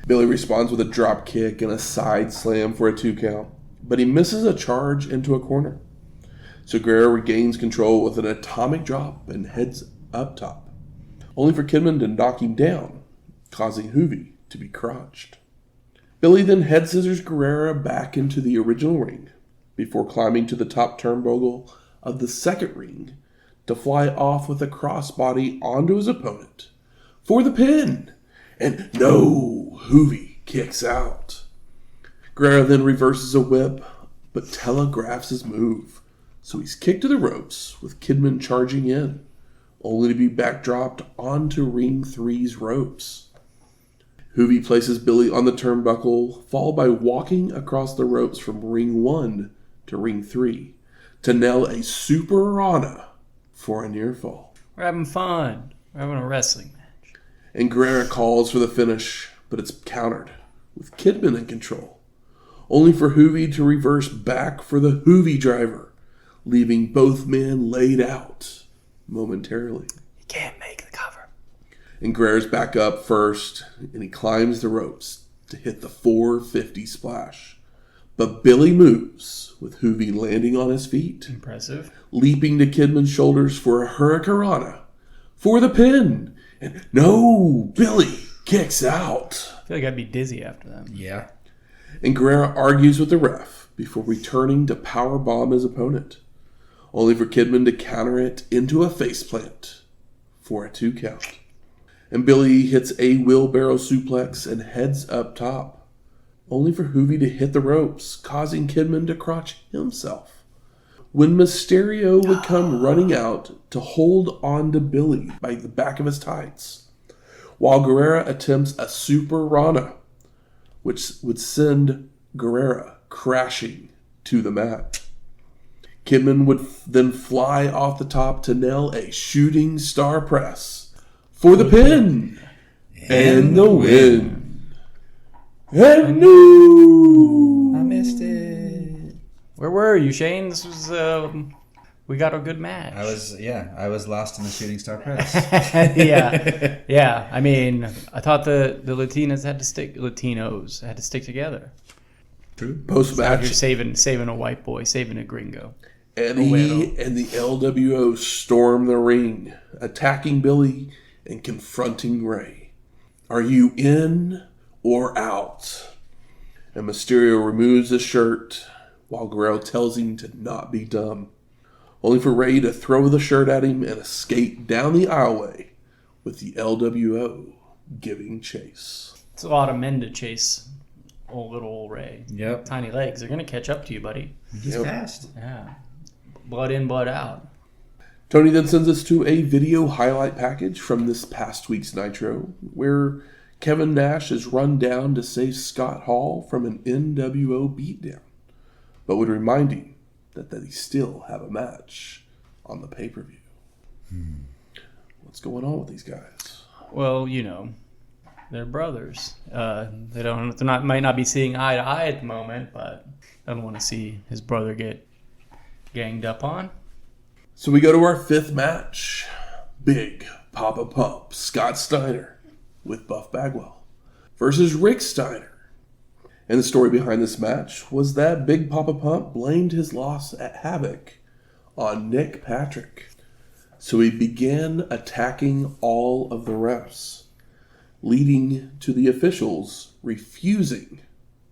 Billy responds with a drop kick and a side slam for a 2 count, but he misses a charge into a corner. So Guerrera regains control with an atomic drop and heads up top, only for Kidman to knock him down, causing Juvi to be crotched. Billy then head scissors Guerrera back into the original ring before climbing to the top turnbuckle of the second ring to fly off with a crossbody onto his opponent for the pin. And no, Juvi kicks out. Guerrera then reverses a whip, but telegraphs his move, so he's kicked to the ropes with Kidman charging in, only to be backdropped onto Ring 3's ropes. Juvi places Billy on the turnbuckle, followed by walking across the ropes from Ring 1 to Ring 3 to nail a Super Rana for a near fall. We're having fun. We're having a wrestling match. And Guerrera calls for the finish, but it's countered, with Kidman in control, only for Juvi to reverse back for the Juvi driver, leaving both men laid out momentarily. He can't make the cover. And Guerrera's back up first, and he climbs the ropes to hit the 450 splash. But Billy moves, with Juvi landing on his feet. Impressive. Leaping to Kidman's shoulders for a Hurricanrana for the pin. And no, Billy kicks out. I feel like I'd be dizzy after that. Yeah. And Guerrera argues with the ref before returning to powerbomb his opponent, only for Kidman to counter it into a faceplant for a 2 count. And Billy hits a wheelbarrow suplex and heads up top, only for Juvi to hit the ropes, causing Kidman to crotch himself, when Mysterio would come running out to hold on to Billy by the back of his tights, while Guerrera attempts a Super Rana, which would send Guerrera crashing to the mat. Kidman would then fly off the top to nail a shooting star press for the pin and the win. And no! I missed it. Where were you, Shane? This was, we got a good match. I was lost in the shooting star press. Yeah. I mean, I thought the Latinos had to stick together. True. Post-match, You're saving a white boy, saving a gringo. Eddie and the LWO storm the ring, attacking Billy and confronting Ray. Are you in or out? And Mysterio removes his shirt, while Guerrero tells him to not be dumb, only for Ray to throw the shirt at him and escape down the aisleway, with the LWO giving chase. It's a lot of men to chase old Ray. Yep. Tiny legs. They're going to catch up to you, buddy. He's fast. Yeah. Blood in, blood out. Tony then sends us to a video highlight package from this past week's Nitro, where Kevin Nash is run down to save Scott Hall from an NWO beatdown, but would remind him that they still have a match on the pay-per-view. What's going on with these guys? Well, they're brothers. Might not be seeing eye to eye at the moment, but I don't want to see his brother get ganged up on. So we go to our 5th match. Big Poppa Pump Scott Steiner with Buff Bagwell versus Rick Steiner. And the story behind this match was that Big Poppa Pump blamed his loss at Havoc on Nick Patrick. So he began attacking all of the refs, leading to the officials refusing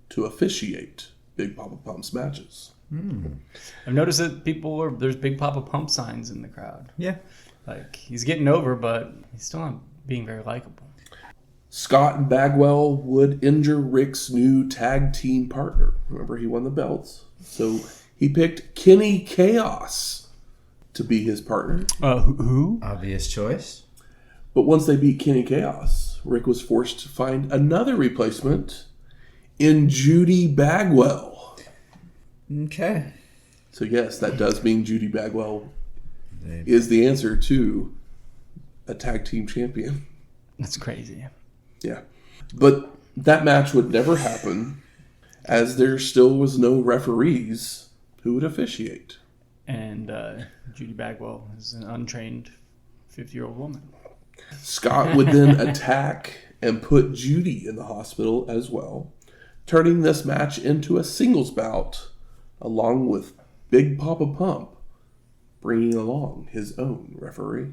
to officiate Big Poppa Pump's matches. I've noticed that there's Big Poppa Pump signs in the crowd. Yeah. Like, he's getting over, but he's still not being very likable. Scott and Bagwell would injure Rick's new tag team partner. Remember, he won the belts. So he picked Kenny Chaos to be his partner. Who? Obvious choice. But once they beat Kenny Chaos, Rick was forced to find another replacement in Judy Bagwell. Okay. So yes, that does mean Judy Bagwell is the answer to a tag team champion. That's crazy. Yeah. But that match would never happen, as there still was no referees who would officiate. And Judy Bagwell is an untrained 50-year-old woman. Scott would then attack and put Judy in the hospital as well, turning this match into a singles bout, along with Big Poppa Pump bringing along his own referee.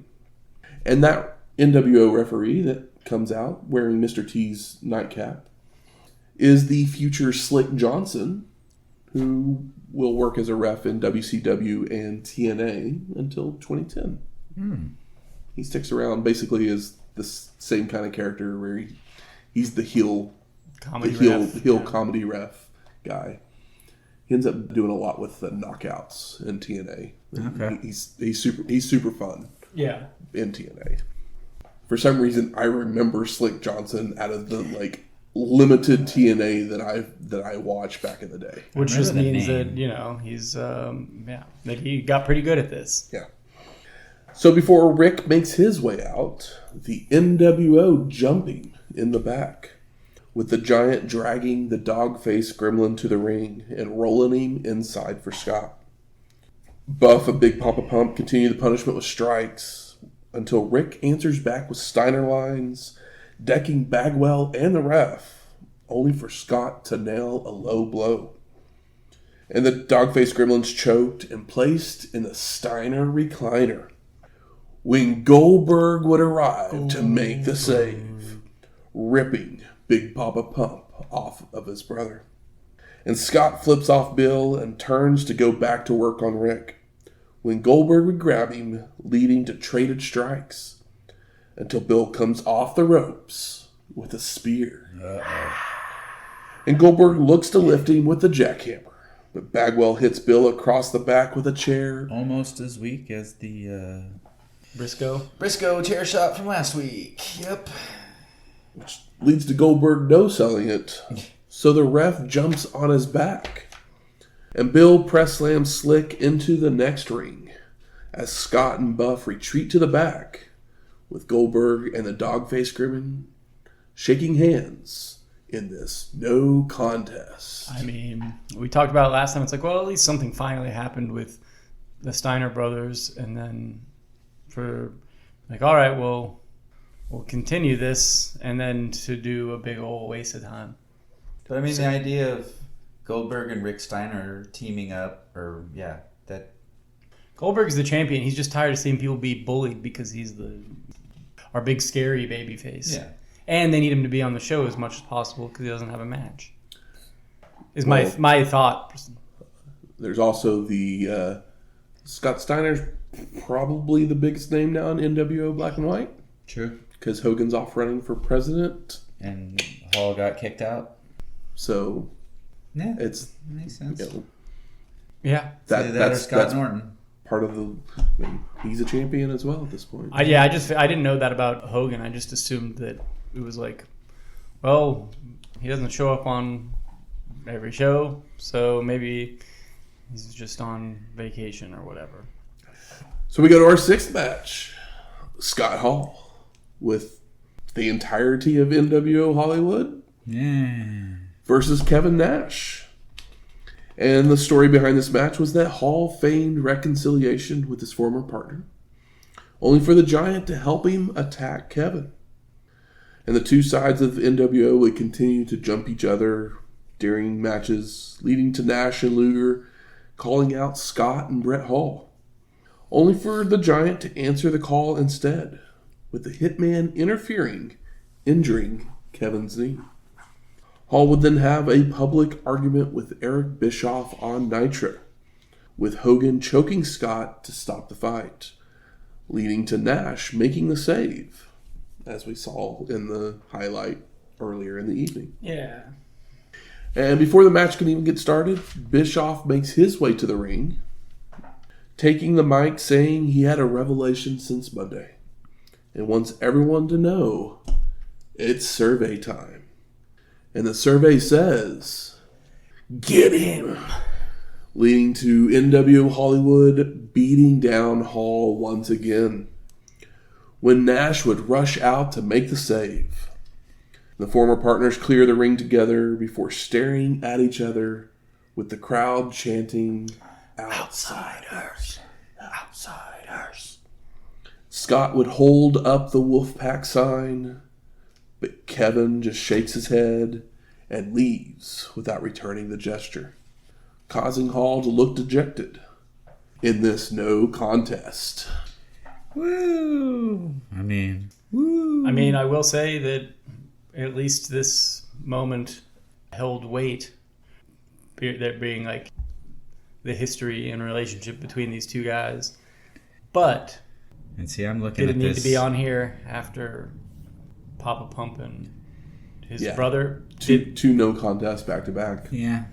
And that NWO referee that comes out wearing Mr. T's nightcap is the future Slick Johnson, who will work as a ref in WCW and TNA until 2010. He sticks around basically as the same kind of character where he's the heel comedy ref guy. He ends up doing a lot with the knockouts in TNA. Okay. He's super fun. Yeah. In TNA. For some reason, I remember Slick Johnson out of the limited TNA that I watched back in the day. Which just means that he's that he got pretty good at this. Yeah. So before Rick makes his way out, the NWO jumping in the back, with the Giant dragging the dog-faced gremlin to the ring and rolling him inside for Scott. Buff and Big Poppa Pump continue the punishment with strikes until Rick answers back with Steiner lines, decking Bagwell and the ref, only for Scott to nail a low blow. And the dog-faced gremlin's choked and placed in the Steiner recliner when Goldberg would arrive to make the save, ripping Big Poppa Pump off of his brother. And Scott flips off Bill and turns to go back to work on Rick, when Goldberg would grab him, leading to traded strikes, until Bill comes off the ropes with a spear. And Goldberg looks to lift him with the jackhammer, but Bagwell hits Bill across the back with a chair. Almost as weak as the Briscoe chair shot from last week. Yep. Which leads to Goldberg no-selling it. So the ref jumps on his back. And Bill press slams Slick into the next ring as Scott and Buff retreat to the back, with Goldberg and the dog-faced gremlin shaking hands in this no contest. I mean, we talked about it last time. It's like, well, at least something finally happened with the Steiner brothers. And then for, all right, well, we'll continue this, and then to do a big old waste of time. But I mean, the idea of Goldberg and Rick Steiner teaming up, that Goldberg's the champion. He's just tired of seeing people be bullied because he's our big scary baby face. Yeah. And they need him to be on the show as much as possible because he doesn't have a match. My thought. There's also the Scott Steiner's probably the biggest name now in NWO Black and White. True. Because Hogan's off running for president. And Hall got kicked out. So, yeah, it makes sense. Yeah. That's Scott Norton. Part of he's a champion as well at this point. I didn't know that about Hogan. I just assumed that it was like, well, he doesn't show up on every show, so maybe he's just on vacation or whatever. So we go to our 6th match. Scott Hall with the entirety of NWO Hollywood versus Kevin Nash. And the story behind this match was that Hall feigned reconciliation with his former partner, only for the Giant to help him attack Kevin. And the two sides of NWO would continue to jump each other during matches, leading to Nash and Luger calling out Scott and Bret Hall, only for the Giant to answer the call instead, with the Hitman interfering, injuring Kevin's knee. Hall would then have a public argument with Eric Bischoff on Nitro, with Hogan choking Scott to stop the fight, leading to Nash making the save, as we saw in the highlight earlier in the evening. Yeah. And before the match can even get started, Bischoff makes his way to the ring, taking the mic saying he had a revelation since Monday and wants everyone to know it's survey time. And the survey says, "Get him!" Leading to NWO Hollywood beating down Hall once again, when Nash would rush out to make the save. The former partners clear the ring together before staring at each other with the crowd chanting, "Outsiders! Outsiders!" Scott would hold up the Wolfpack sign, but Kevin just shakes his head and leaves without returning the gesture, causing Hall to look dejected in this no contest. Woo! I mean, I will say that at least this moment held weight, there being like the history and relationship between these two guys. But and see, I'm looking did at it need this. to be on here after Poppa Pump and his brother? Two no contests back to back. Yeah.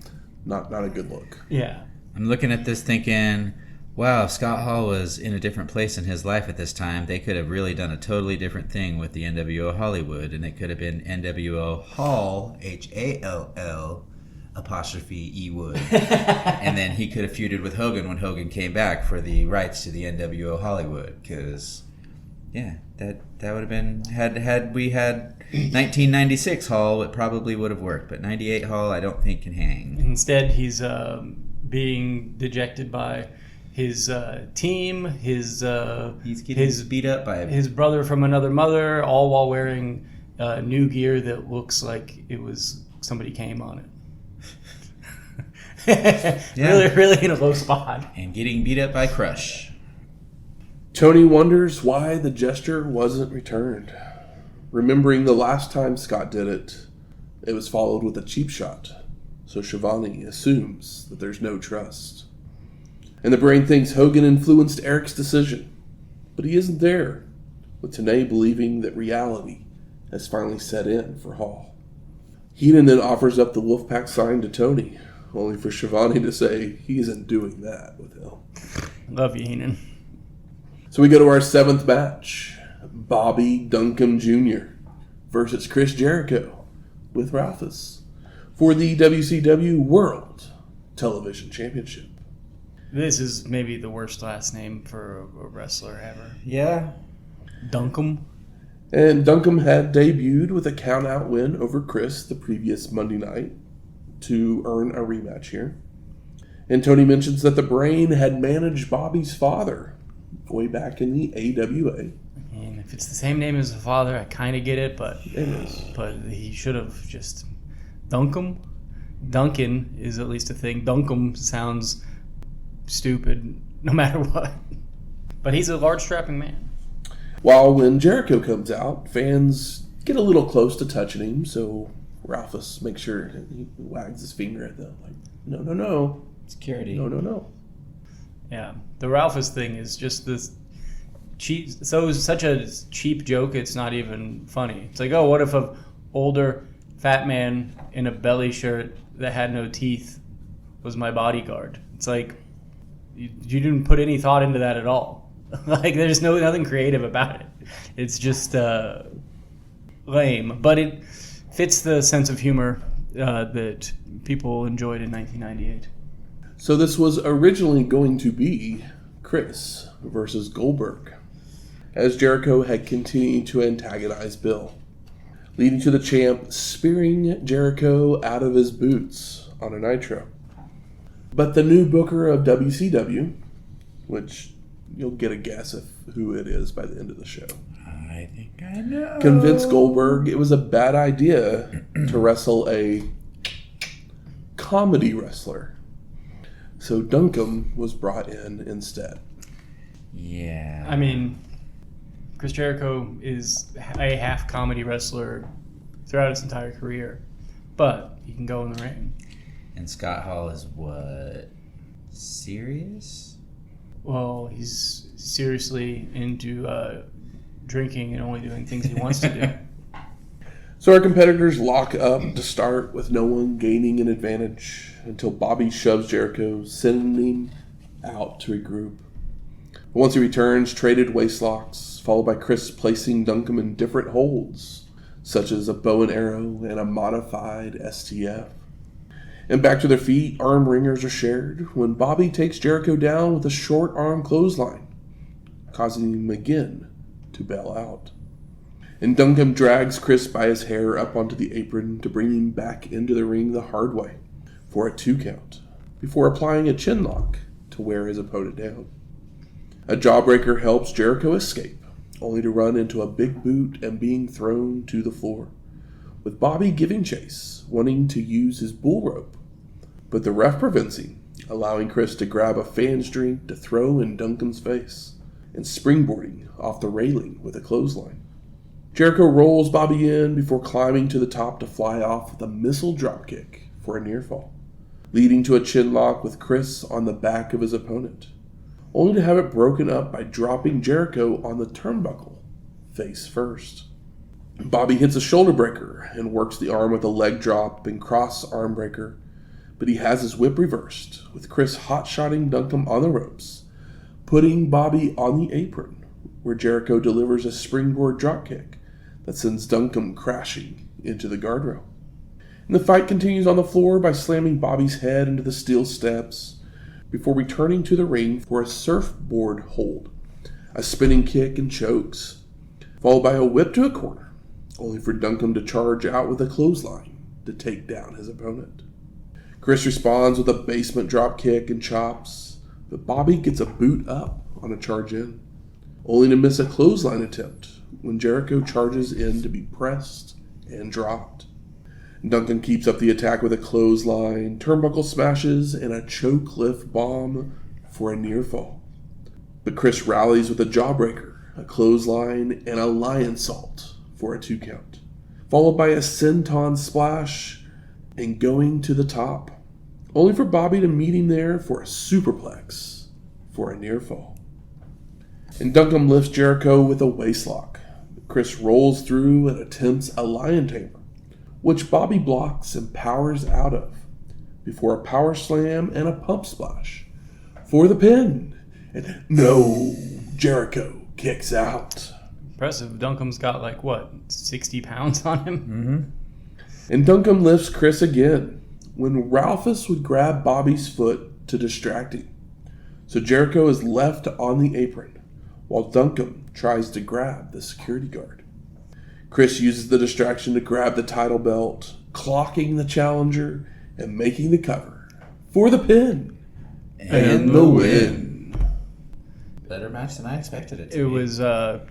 Not a good look. Yeah. I'm looking at this thinking, wow, if Scott Hall was in a different place in his life at this time, they could have really done a totally different thing with the NWO Hollywood, and it could have been NWO Hall, Hall, apostrophe E Wood. And then he could have feuded with Hogan when Hogan came back for the rights to the NWO Hollywood, because, yeah, that would have been, had we had 1996 Hall, it probably would have worked, but 98 Hall I don't think can hang. Instead, he's being dejected by his team, He's getting beat up by his brother from another mother, all while wearing new gear that looks like it was somebody came on it. Yeah. Really in a low spot. And getting beat up by Crush. Tony wonders why the gesture wasn't returned. Remembering the last time Scott did it, it was followed with a cheap shot. So Shivani assumes that there's no trust. And the brain thinks Hogan influenced Eric's decision. But he isn't there, with Tenay believing that reality has finally set in for Hall. Heenan then offers up the Wolfpack sign to Tony, only for Shivani to say he isn't doing that with him. Love you, Heenan. So we go to our seventh match. Bobby Duncum Jr. versus Chris Jericho with Ralphus for the WCW World Television Championship. This is maybe the worst last name for a wrestler ever. Yeah. Duncum. And Duncum had debuted with a count-out win over Chris the previous Monday night to earn a rematch here. And Tony mentions that the Brain had managed Bobby's father way back in the AWA. And if it's the same name as the father, I kind of get it, but It is. But he should have just Duncum. Duncan is at least a thing. Duncum sounds stupid no matter what. But he's a large strapping man. While when Jericho comes out, fans get a little close to touching him, so Ralphus makes sure he wags his finger at them like, no. Security. No. Yeah. The Ralphus thing is just this cheap, such a cheap joke, it's not even funny. It's like, oh, what if an older fat man in a belly shirt that had no teeth was my bodyguard? It's like, you didn't put any thought into that at all. Like, there's nothing creative about it. It's just lame. But it fits the sense of humor that people enjoyed in 1998. So this was originally going to be Chris versus Goldberg. as Jericho had continued to antagonize Bill, leading to the champ spearing Jericho out of his boots on a Nitro. But the new booker of WCW, which you'll get a guess of who it is by the end of the show, I think I know. convinced Goldberg it was a bad idea to wrestle a comedy wrestler. So Duncum was brought in instead. Yeah. I mean, Chris Jericho is a half comedy wrestler throughout his entire career, but he can go in the ring. And Scott Hall is what? Serious? Well, he's seriously into drinking and only doing things he wants to do. So our competitors lock up to start with no one gaining an advantage until Bobby shoves Jericho, sending him out to regroup. Once he returns, traded waist locks, followed by Chris placing Duncum in different holds, such as a bow and arrow and a modified STF. And back to their feet, arm ringers are shared when Bobby takes Jericho down with a short arm clothesline, causing him again to bail out. And Duncum drags Chris by his hair up onto the apron to bring him back into the ring the hard way for a 2 count, before applying a chin lock to wear his opponent down. A jawbreaker helps Jericho escape, only to run into a big boot and being thrown to the floor, with Bobby giving chase, wanting to use his bull rope. But the ref prevents him, allowing Chris to grab a fan's drink to throw in Duncum's face, and springboarding off the railing with a clothesline. Jericho rolls Bobby in before climbing to the top to fly off with a missile dropkick for a near fall, leading to a chin lock with Chris on the back of his opponent, only to have it broken up by dropping Jericho on the turnbuckle, face first. Bobby hits a shoulder breaker and works the arm with a leg drop and cross arm breaker, but he has his whip reversed, with Chris hot-shotting Duncum on the ropes, putting Bobby on the apron, where Jericho delivers a springboard dropkick that sends Duncum crashing into the guardrail. And the fight continues on the floor by slamming Bobby's head into the steel steps, before returning to the ring for a surfboard hold, a spinning kick and chokes, followed by a whip to a corner, only for Duncum to charge out with a clothesline to take down his opponent. Chris responds with a basement drop kick and chops, but Bobby gets a boot up on a charge in, only to miss a clothesline attempt when Jericho charges in to be pressed and dropped. Duncum keeps up the attack with a clothesline, turnbuckle smashes, and a choke lift bomb for a near fall. But Chris rallies with a jawbreaker, a clothesline, and a lion salt for a 2 count, followed by a senton splash and going to the top, only for Bobby to meet him there for a superplex for a near fall. And Duncum lifts Jericho with a waistlock. Chris rolls through and attempts a lion tamer, which Bobby blocks and powers out of, before a power slam and a pump splash for the pin. And no, Jericho kicks out. Impressive. Duncum's got 60 pounds on him? Mm-hmm. And Duncum lifts Chris again, when Ralphus would grab Bobby's foot to distract him. So Jericho is left on the apron, while Duncum tries to grab the security guard. Chris uses the distraction to grab the title belt, clocking the challenger and making the cover for the pin and the win. Better match than I expected it to It be. was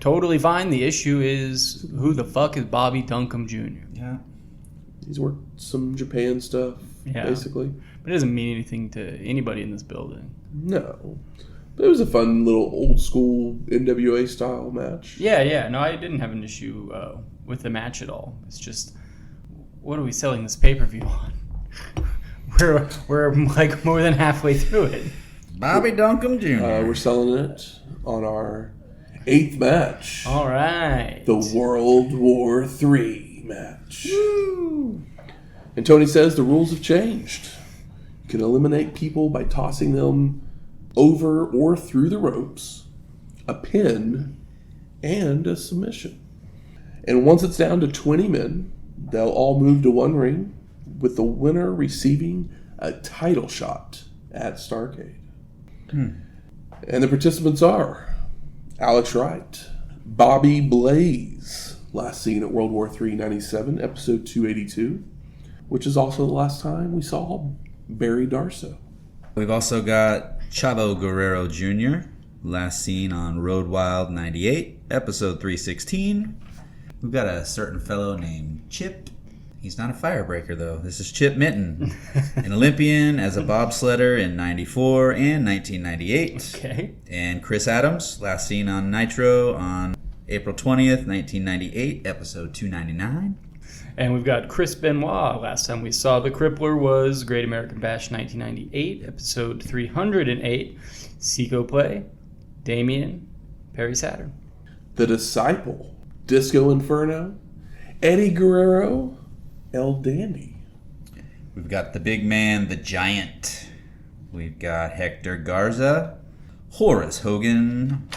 totally fine. The issue is, who the fuck is Bobby Duncum Jr.? Yeah. He's worked some Japan stuff, basically. But it doesn't mean anything to anybody in this building. No. But it was a fun little old school NWA style match. Yeah. No, I didn't have an issue with the match at all. It's just, what are we selling this pay-per-view on? We're more than halfway through it. Bobby Duncum Jr. We're selling it on our 8th match. All right. The World War III match. Woo! And Tony says the rules have changed. You can eliminate people by tossing them over or through the ropes, a pin, and a submission. And once it's down to 20 men, they'll all move to one ring, with the winner receiving a title shot at Starrcade. And the participants are Alex Wright, Bobby Blaze, last seen at World War III 97, episode 282, which is also the last time we saw Barry Darso. We've also got Chavo Guerrero Jr., last seen on Road Wild 98, episode 316. We've got a certain fellow named Chip. He's not a firebreaker, though. This is Chip Minton, an Olympian as a bobsledder in 94 and 1998. Okay. And Chris Adams, last seen on Nitro on April 20th, 1998, episode 299. And we've got Chris Benoit. Last time we saw the Crippler was Great American Bash 1998, episode 308. Seco Play, Damien, Perry Saturn. The Disciple, Disco Inferno, Eddie Guerrero, El Dandy. We've got the big man, the Giant. We've got Hector Garza, Horace Hogan,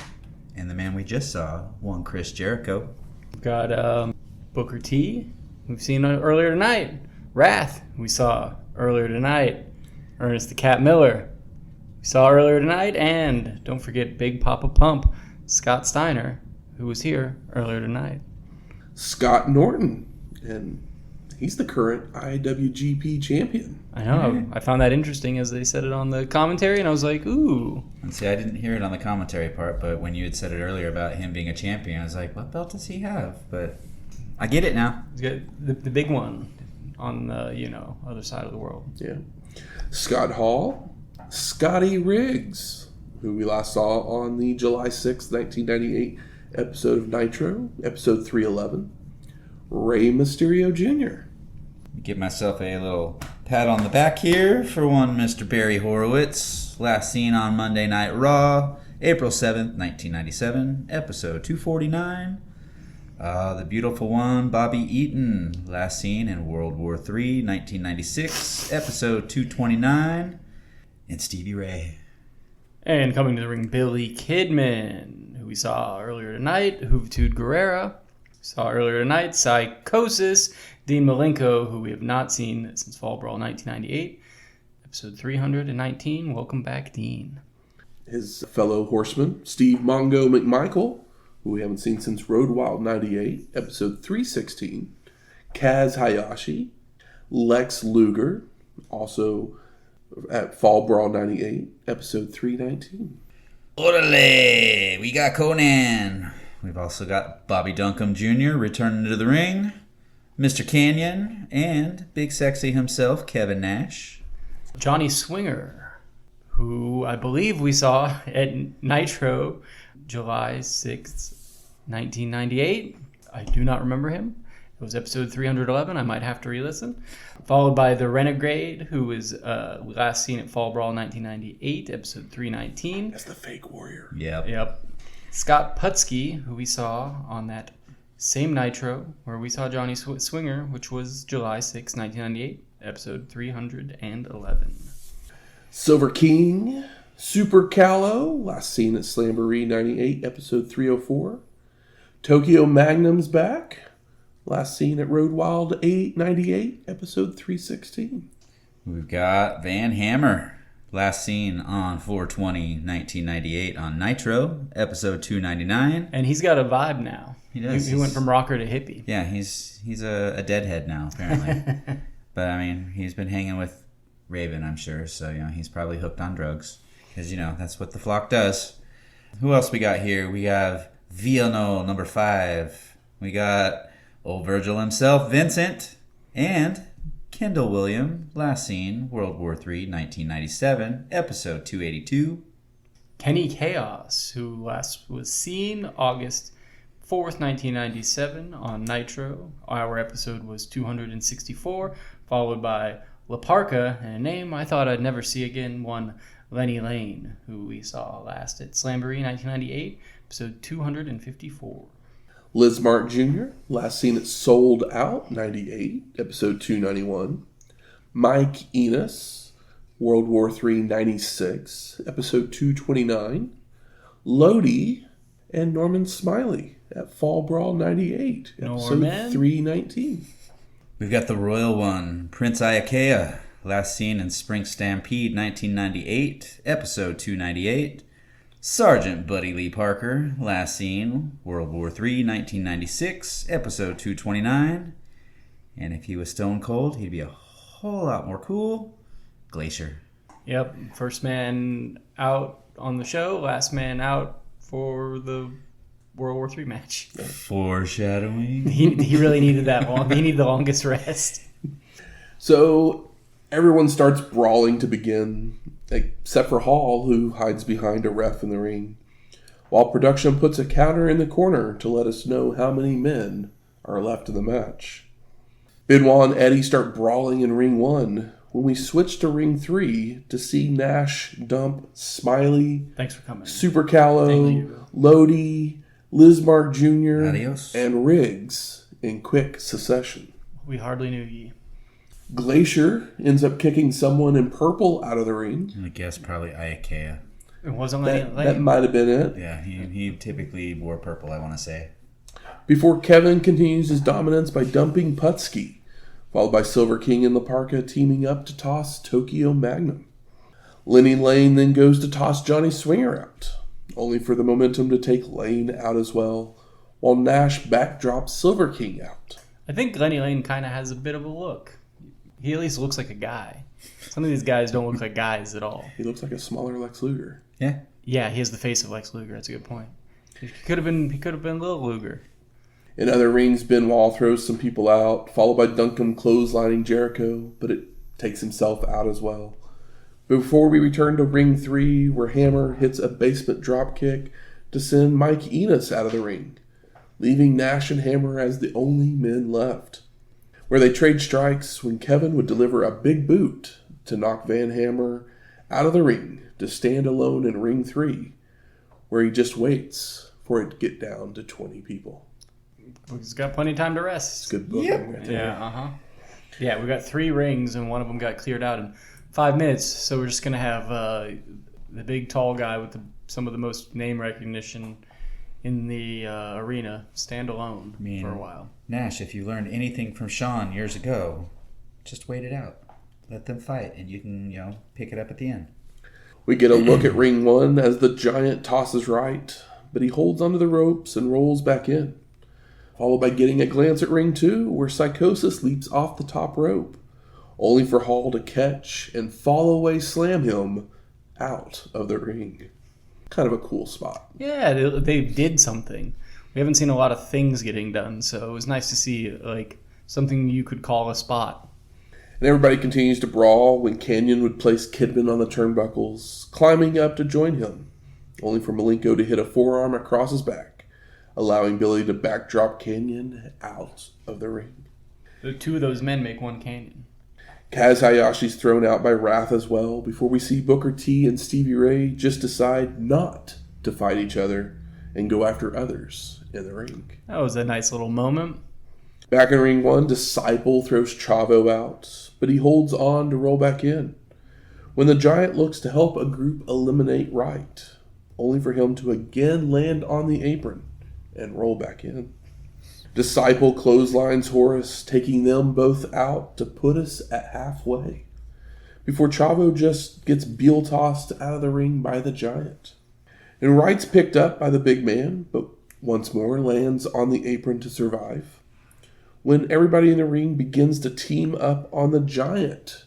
and the man we just saw, one Chris Jericho. We've got Booker T. We've seen earlier tonight. Wrath, we saw earlier tonight. Ernest the Cat Miller, we saw earlier tonight. And don't forget Big Poppa Pump, Scott Steiner, who was here earlier tonight. Scott Norton, and he's the current IWGP champion. I know. I found that interesting as they said it on the commentary, and I was like, ooh. And see, I didn't hear it on the commentary part, but when you had said it earlier about him being a champion, I was like, what belt does he have? But I get it now. He's got the big one on the, other side of the world. Yeah. Scott Hall, Scotty Riggs, who we last saw on the July 6th, 1998 episode of Nitro, episode 311. Rey Mysterio Jr. Give myself a little pat on the back here for one Mr. Barry Horowitz, last seen on Monday Night Raw, April 7th, 1997, episode 249. The beautiful one, Bobby Eaton, last seen in World War III, 1996, episode 229, and Stevie Ray. And coming to the ring, Billy Kidman, who we saw earlier tonight, Juventud Guerrera. We saw earlier tonight, Psychosis, Dean Malenko, who we have not seen since Fall Brawl 1998, episode 319. Welcome back, Dean. His fellow horseman, Steve Mongo McMichael, who we haven't seen since Road Wild 98, episode 316. Kaz Hayashi, Lex Luger, also at Fall Brawl 98, episode 319. Orale! We got Konnan. We've also got Bobby Duncum Jr. returning to the ring, Mr. Canyon, and Big Sexy himself, Kevin Nash. Johnny Swinger, who I believe we saw at Nitro July 6th, 1998. I do not remember him. It was episode 311. I might have to re-listen. Followed by the Renegade, who was last seen at Fall Brawl 1998, episode 319. That's the fake warrior. Yep. Scott Putski, who we saw on that same Nitro, where we saw Johnny Swinger, which was July 6, 1998, episode 311. Silver King, Super Callow, last seen at Slamboree 98, episode 304. Tokyo Magnum's back, last seen at Road Wild 98, episode 316. We've got Van Hammer, last seen on 4/20/1998 on Nitro, episode 299. And he's got a vibe now. He does. He went from rocker to hippie. Yeah, he's a deadhead now, apparently. But, I mean, he's been hanging with Raven, I'm sure, so, he's probably hooked on drugs. Because, that's what the flock does. Who else we got here? We have Villano, number 5. We got old Virgil himself, Vincent, and Kendall William, last seen, World War III, 1997, episode 282. Kenny Chaos, who last was seen August 4th, 1997 on Nitro. Our episode was 264, followed by La Parka, and a name I thought I'd never see again, one Lenny Lane, who we saw last at Slamboree 1998, episode 254. Liz Mark Jr., last seen at Sold Out 98, episode 291. Mike Enos, World War III 96, episode 229. Lodi and Norman Smiley at Fall Brawl 98, episode Norman. 319. We've got the Royal One, Prince Iakea, last seen in Spring Stampede 1998, episode 298. Sergeant Buddy Lee Parker, last seen, World War III, 1996, episode 229. And if he was stone cold, he'd be a whole lot more cool. Glacier. Yep, first man out on the show, last man out for the World War III match. Foreshadowing. He really needed that long. He needed the longest rest. So everyone starts brawling to begin, except for Hall, who hides behind a ref in the ring, while production puts a counter in the corner to let us know how many men are left in the match. Benoit and Eddie start brawling in ring 1 when we switch to ring 3 to see Nash dump Smiley, Thanks for coming. Super Callow, Lodi, Lismark Jr., Adios. and Riggs in quick succession. We hardly knew ye. Glacier ends up kicking someone in purple out of the ring. I guess probably Ayakea. It wasn't That might have been it. Yeah, he typically wore purple, I want to say. Before Kevin continues his dominance by dumping Putski, followed by Silver King and Laparca teaming up to toss Tokyo Magnum. Lenny Lane then goes to toss Johnny Swinger out, only for the momentum to take Lane out as well, while Nash backdrops Silver King out. I think Lenny Lane kind of has a bit of a look. He at least looks like a guy. Some of these guys don't look like guys at all. He looks like a smaller Lex Luger. Yeah. Yeah, he has the face of Lex Luger. That's a good point. He could have been Lil Luger. In other rings, Benoit throws some people out, followed by Duncum clotheslining Jericho, but it takes himself out as well. Before we return to ring 3, where Hammer hits a basement dropkick to send Mike Enos out of the ring, leaving Nash and Hammer as the only men left, where they trade strikes when Kevin would deliver a big boot to knock Van Hammer out of the ring to stand alone in ring 3, where he just waits for it to get down to 20 people. He's got plenty of time to rest. It's good booking right there. Yeah, Yeah, we got 3 rings, and one of them got cleared out in 5 minutes. So we're just going to have the big, tall guy with some of the most name recognition in the arena stand alone for a while. Nash, if you learned anything from Sean years ago, just wait it out. Let them fight, and you can, pick it up at the end. We get a look at ring 1 as the Giant tosses right, but he holds onto the ropes and rolls back in, followed by getting a glance at ring 2, where Psychosis leaps off the top rope, only for Hall to catch and fall away slam him out of the ring. Kind of a cool spot. Yeah, they did something. We haven't seen a lot of things getting done, so it was nice to see something you could call a spot. And everybody continues to brawl when Kanyon would place Kidman on the turnbuckles, climbing up to join him, only for Malenko to hit a forearm across his back, allowing Billy to backdrop Kanyon out of the ring. The 2 of those men make one canyon. Kaz Hayashi's thrown out by Wrath as well, before we see Booker T and Stevie Ray just decide not to fight each other and go after others in the ring. That was a nice little moment. Back in ring 1, Disciple throws Chavo out, but he holds on to roll back in, when the Giant looks to help a group eliminate Wright, only for him to again land on the apron and roll back in. Disciple clotheslines Horace, taking them both out to put us at halfway, before Chavo just gets Beal tossed out of the ring by the Giant. And Wright's picked up by the big man, but once more lands on the apron to survive, when everybody in the ring begins to team up on the Giant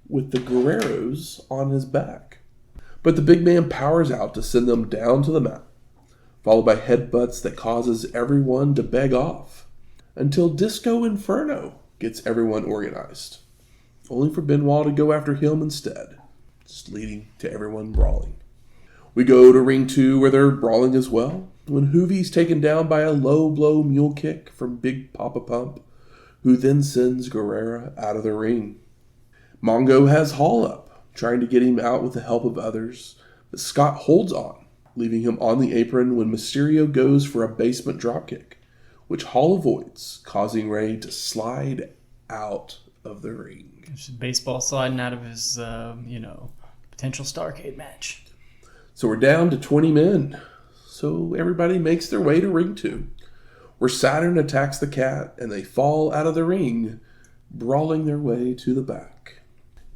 with the Guerreros on his back. But the big man powers out to send them down to the mat, followed by headbutts that causes everyone to beg off, until Disco Inferno gets everyone organized, only for Benoit to go after him instead, just leading to everyone brawling. We go to ring 2 where they're brawling as well, when Hoovie's taken down by a low blow mule kick from Big Poppa Pump, who then sends Guerrera out of the ring. Mongo has Hall up, trying to get him out with the help of others, but Scott holds on, leaving him on the apron when Mysterio goes for a basement dropkick, which Hall avoids, causing Ray to slide out of the ring. Just baseball sliding out of his, potential Starcade match. So we're down to 20 men. So everybody makes their way to ring 2, where Saturn attacks the cat and they fall out of the ring, brawling their way to the back.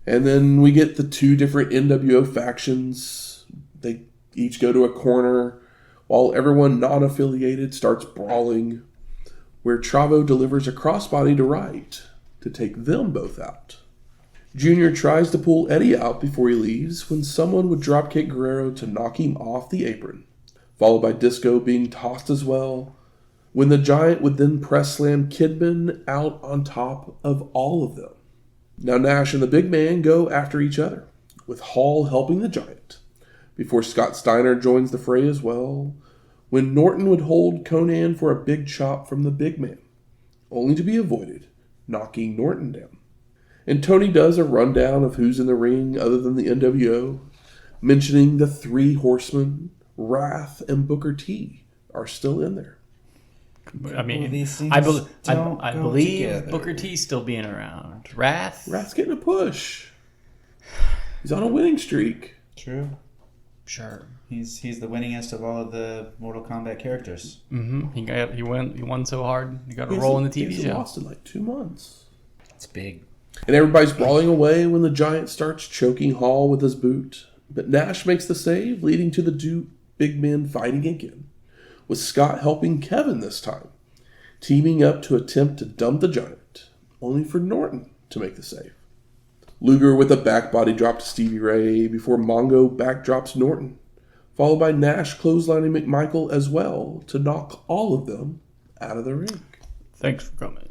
And then we get the 2 different NWO factions. They each go to a corner while everyone non-affiliated starts brawling, where Chavo delivers a crossbody to Wright to take them both out. Junior tries to pull Eddie out before he leaves when someone would dropkick Guerrero to knock him off the apron, followed by Disco being tossed as well, when the Giant would then press slam Kidman out on top of all of them. Now Nash and the big man go after each other, with Hall helping the Giant, before Scott Steiner joins the fray as well, when Norton would hold Konnan for a big chop from the big man, only to be avoided, knocking Norton down. And Tony does a rundown of who's in the ring other than the NWO, mentioning the three horsemen, Wrath and Booker T, are still in there. I mean, these I things believe together. Booker T still being around. Wrath's getting a push. He's on a winning streak. True. Sure. He's the winningest of all of the Mortal Kombat characters. Mm-hmm. He won so hard. He got a role in the TV show. Lost in like 2 months. It's big. And everybody's brawling away when the Giant starts choking Hall with his boot. But Nash makes the save, leading to the two big men fighting again, with Scott helping Kevin this time, teaming up to attempt to dump the Giant, only for Norton to make the save. Luger with a back body drop to Stevie Ray before Mongo backdrops Norton, followed by Nash clotheslining McMichael as well to knock all of them out of the ring. Thanks for coming.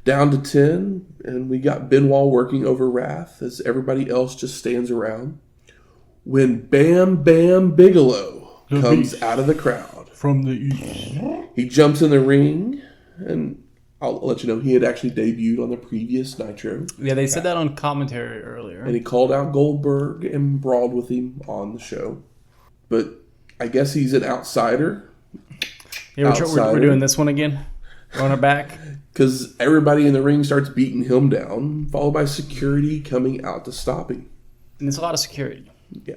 Down to 10, and we got Benoit working over Wrath as everybody else just stands around, when Bam Bam Bigelow comes out of the crowd. From the east. He jumps in the ring, and I'll let you know he had actually debuted on the previous Nitro. Yeah, they said that on commentary earlier. And he called out Goldberg and brawled with him on the show. But I guess he's an outsider. Yeah, we're doing this one again. On our back. Because everybody in the ring starts beating him down, followed by security coming out to stop him. And it's a lot of security. Yeah.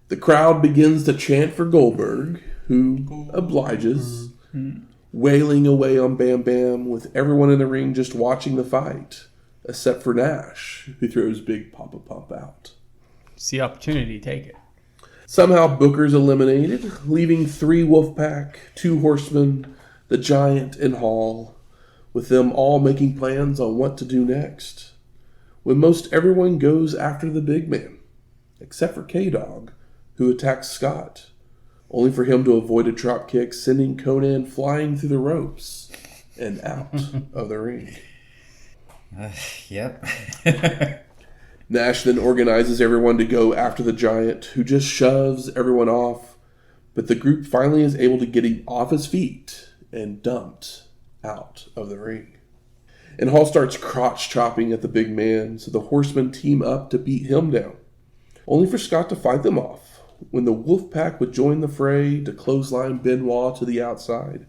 The crowd begins to chant for Goldberg, who obliges, wailing away on Bam Bam, with everyone in the ring just watching the fight, except for Nash, who throws Big Poppa Pump out. See opportunity, take it. Somehow Booker's eliminated, leaving 3 Wolfpack, 2 Horsemen, the Giant, and Hall, with them all making plans on what to do next, when most everyone goes after the big man, except for K-Dog, who attacks Scott, only for him to avoid a drop kick, sending Konnan flying through the ropes and out of the ring. Yep. Nash then organizes everyone to go after the Giant, who just shoves everyone off, but the group finally is able to get him off his feet and dumped out of the ring. And Hall starts crotch chopping at the big man, so the Horsemen team up to beat him down, only for Scott to fight them off, when the Wolfpack would join the fray to clothesline Benoit to the outside,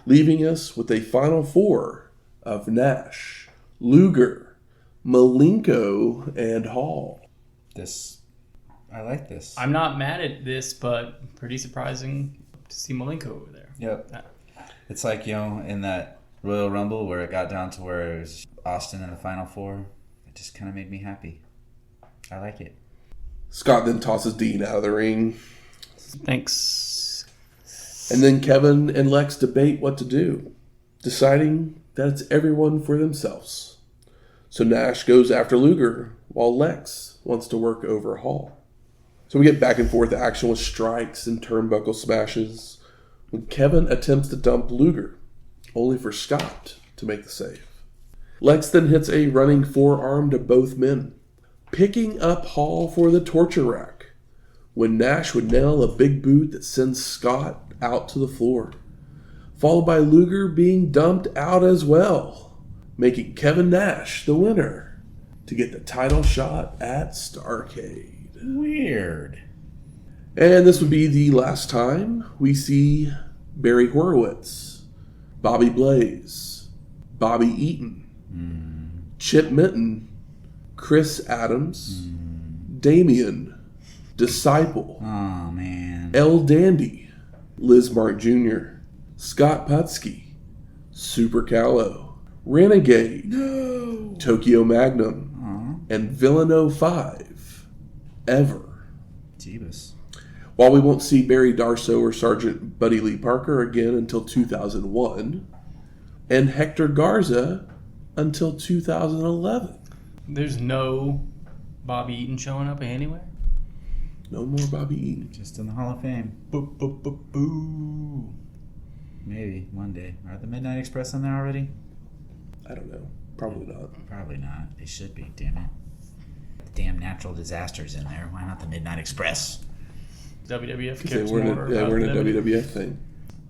leaving us with a final 4 of Nash, Luger, Malenko, and Hall. I like this. I'm not mad at this, but pretty surprising to see Malenko over there. Yep. It's like, in that Royal Rumble where it got down to where it was Austin in the Final 4. It just kind of made me happy. I like it. Scott then tosses Dean out of the ring. Thanks. And then Kevin and Lex debate what to do, deciding that it's everyone for themselves. So Nash goes after Luger, while Lex wants to work over Hall. So we get back and forth action with strikes and turnbuckle smashes, when Kevin attempts to dump Luger, only for Scott to make the save. Lex then hits a running forearm to both men, picking up Hall for the torture rack, when Nash would nail a big boot that sends Scott out to the floor, followed by Luger being dumped out as well, making Kevin Nash the winner to get the title shot at Starrcade. Weird. And this would be the last time we see Barry Horowitz, Bobby Blaze, Bobby Eaton, Chip Minton, Chris Adams, Damien, Disciple, Oh, man. El Dandy, Liz Mark Jr., Scott Putski, Super Callow, Renegade, Tokyo Magnum, and Villain 05, Ever. Jeebus. While we won't see Barry Darsow or Sergeant Buddy Lee Parker again until 2001, and Hector Garza until 2011. There's no Bobby Eaton showing up anywhere? No more Bobby Eaton. Just in the Hall of Fame. Boo. Maybe one day. Are the Midnight Express on there already? I don't know. Probably not. Probably not. They should be, damn it. The damn natural disasters in there. Why not the Midnight Express? WWF They cares weren't more a about WWF thing.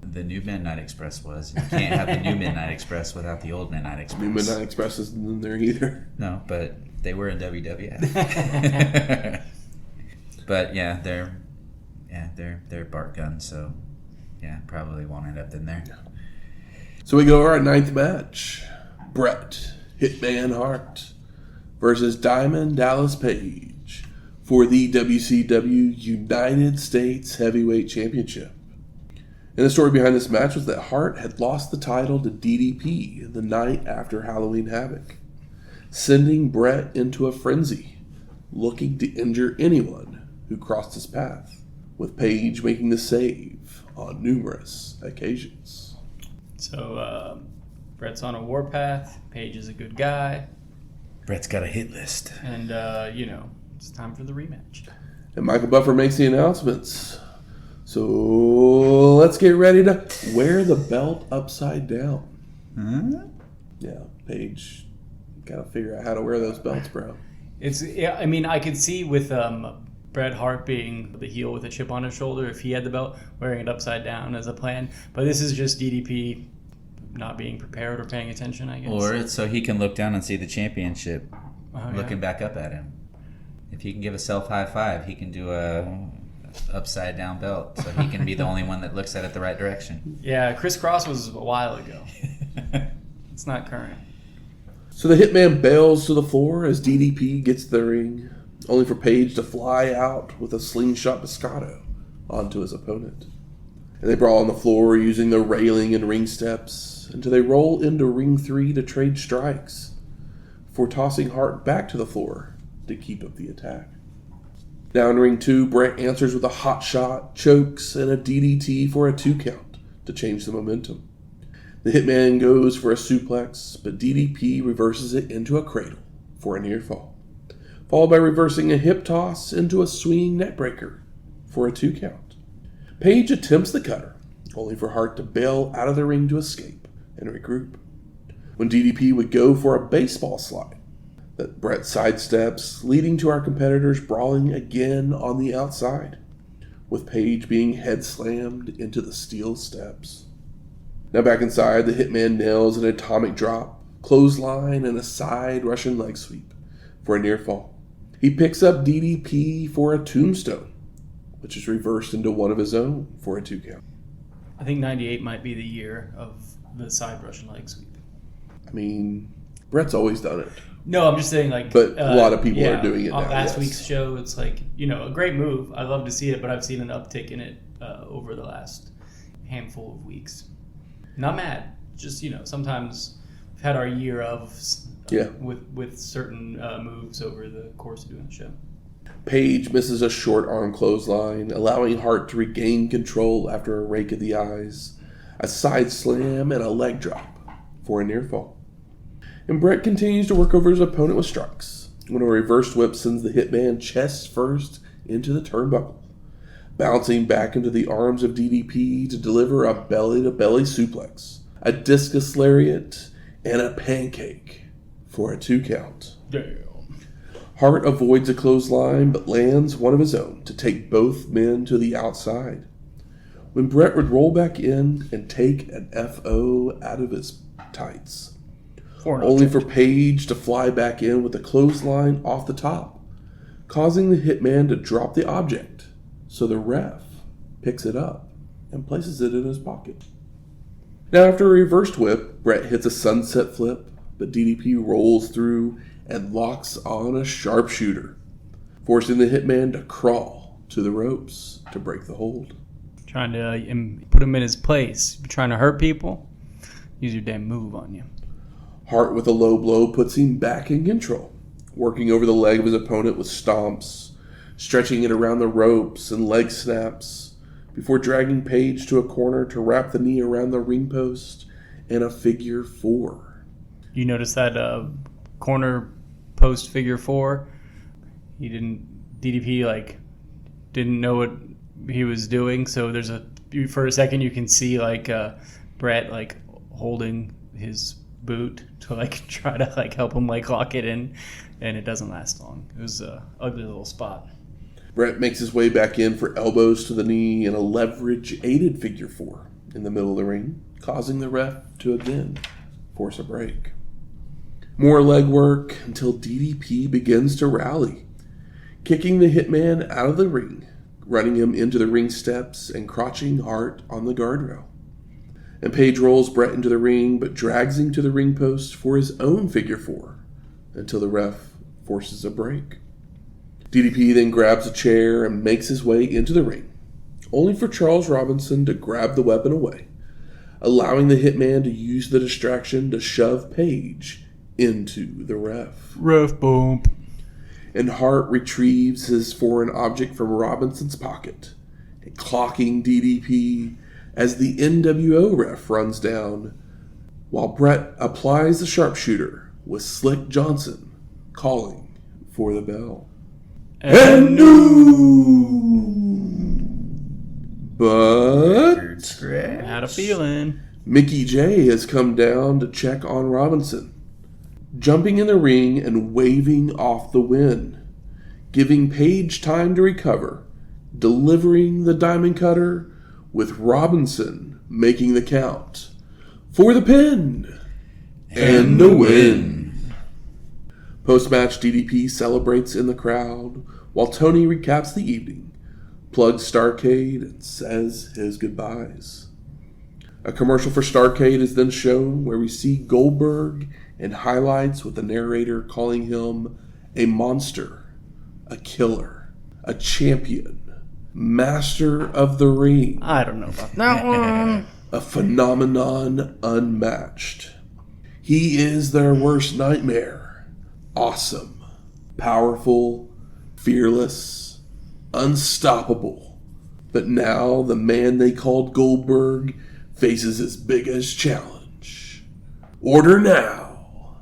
The new Midnight Express was. You can't have the new Midnight Express without the old Midnight Express. New Midnight Express isn't in there either. No, but they were in WWF. But yeah, they're Bart guns, so yeah, probably won't end up in there. So we go to our 9th match. Bret, Hitman Hart versus Diamond Dallas Page for the WCW United States Heavyweight Championship. And the story behind this match was that Hart had lost the title to DDP the night after Halloween Havoc, sending Bret into a frenzy, looking to injure anyone who crossed his path, with Page making the save on numerous occasions. So, Bret's on a warpath. Page is a good guy. Bret's got a hit list. And, it's time for the rematch. And Michael Buffer makes the announcements. So let's get ready to wear the belt upside down. Huh? Yeah, Page, gotta figure out how to wear those belts, bro. I could see with Bret Hart being the heel with a chip on his shoulder, if he had the belt, wearing it upside down as a plan. But this is just DDP not being prepared or paying attention, I guess. Or it's so he can look down and see the championship looking yeah. back up at him. If he can give a self high five, he can do a upside down belt, so he can be the only one that looks at it the right direction. Yeah, Criss Cross was a while ago. It's not current. So the Hitman bails to the floor as DDP gets to the ring, only for Page to fly out with a slingshot biscotto onto his opponent. And they brawl on the floor using the railing and ring steps until they roll into ring 3 to trade strikes, before tossing Hart back to the floor to keep up the attack. Now in ring 2, Bret answers with a hot shot, chokes, and a DDT for a 2 count to change the momentum. The Hitman goes for a suplex, but DDP reverses it into a cradle for a near fall, followed by reversing a hip toss into a swinging neckbreaker for a 2 count. Page attempts the cutter, only for Hart to bail out of the ring to escape and regroup, when DDP would go for a baseball slide that Bret sidesteps, leading to our competitors brawling again on the outside, with Page being head slammed into the steel steps. Now back inside, the Hitman nails an atomic drop, clothesline, and a side Russian leg sweep for a near fall. He picks up DDP for a tombstone, which is reversed into one of his own for a 2 count. I think 98 might be the year of the side Russian leg sweep. I mean, Bret's always done it. No, I'm just saying, but a lot of people are doing it now. On last week's show, it's like, a great move. I love to see it, but I've seen an uptick in it over the last handful of weeks. Not mad. Just, sometimes we've had our year of with certain moves over the course of doing the show. Page misses a short arm clothesline, allowing Hart to regain control after a rake of the eyes, a side slam, and a leg drop for a near fall. And Bret continues to work over his opponent with strikes, when a reverse whip sends the Hitman chest first into the turnbuckle, bouncing back into the arms of DDP to deliver a belly-to-belly suplex, a discus lariat, and a pancake for a 2 count. Damn. Hart avoids a clothesline, but lands one of his own to take both men to the outside, when Bret would roll back in and take an FO out of his tights, only for Page to fly back in with a clothesline off the top, causing the Hitman to drop the object, so the ref picks it up and places it in his pocket. Now after a reversed whip, Bret hits a sunset flip, but DDP rolls through and locks on a sharpshooter, forcing the Hitman to crawl to the ropes to break the hold. Trying to put him in his place. You're trying to hurt people? Use your damn move on you. Hart with a low blow puts him back in control, working over the leg of his opponent with stomps, stretching it around the ropes and leg snaps, before dragging Page to a corner to wrap the knee around the ring post in a figure 4. You notice that corner post figure 4? DDP didn't know what he was doing, so for a second you can see Bret holding his boot to try to help him lock it in, and it doesn't last long. It was a ugly little spot. Bret makes his way back in for elbows to the knee in a leverage-aided figure 4 in the middle of the ring, causing the ref to again force a break. More leg work until DDP begins to rally, kicking the Hitman out of the ring, running him into the ring steps and crotching Hart on the guardrail. And Page rolls Bret into the ring, but drags him to the ring post for his own figure 4 until the ref forces a break. DDP then grabs a chair and makes his way into the ring, only for Charles Robinson to grab the weapon away, allowing the Hitman to use the distraction to shove Page into the ref. Ref bump. And Hart retrieves his foreign object from Robinson's pocket, clocking DDP as the NWO ref runs down, while Bret applies the sharpshooter with Slick Johnson calling for the bell. And but I had a feeling Mickey J has come down to check on Robinson, jumping in the ring and waving off the win, giving Page time to recover, delivering the diamond cutter, with Robinson making the count for the pin and the win. Post-match, DDP celebrates in the crowd while Tony recaps the evening, plugs Starrcade, and says his goodbyes. A commercial for Starrcade is then shown where we see Goldberg in highlights with the narrator calling him a monster, a killer, a champion, master of the ring. I don't know about that one. A phenomenon unmatched. He is their worst nightmare. Awesome, powerful, fearless, unstoppable. But now the man they called Goldberg faces his biggest challenge. Order now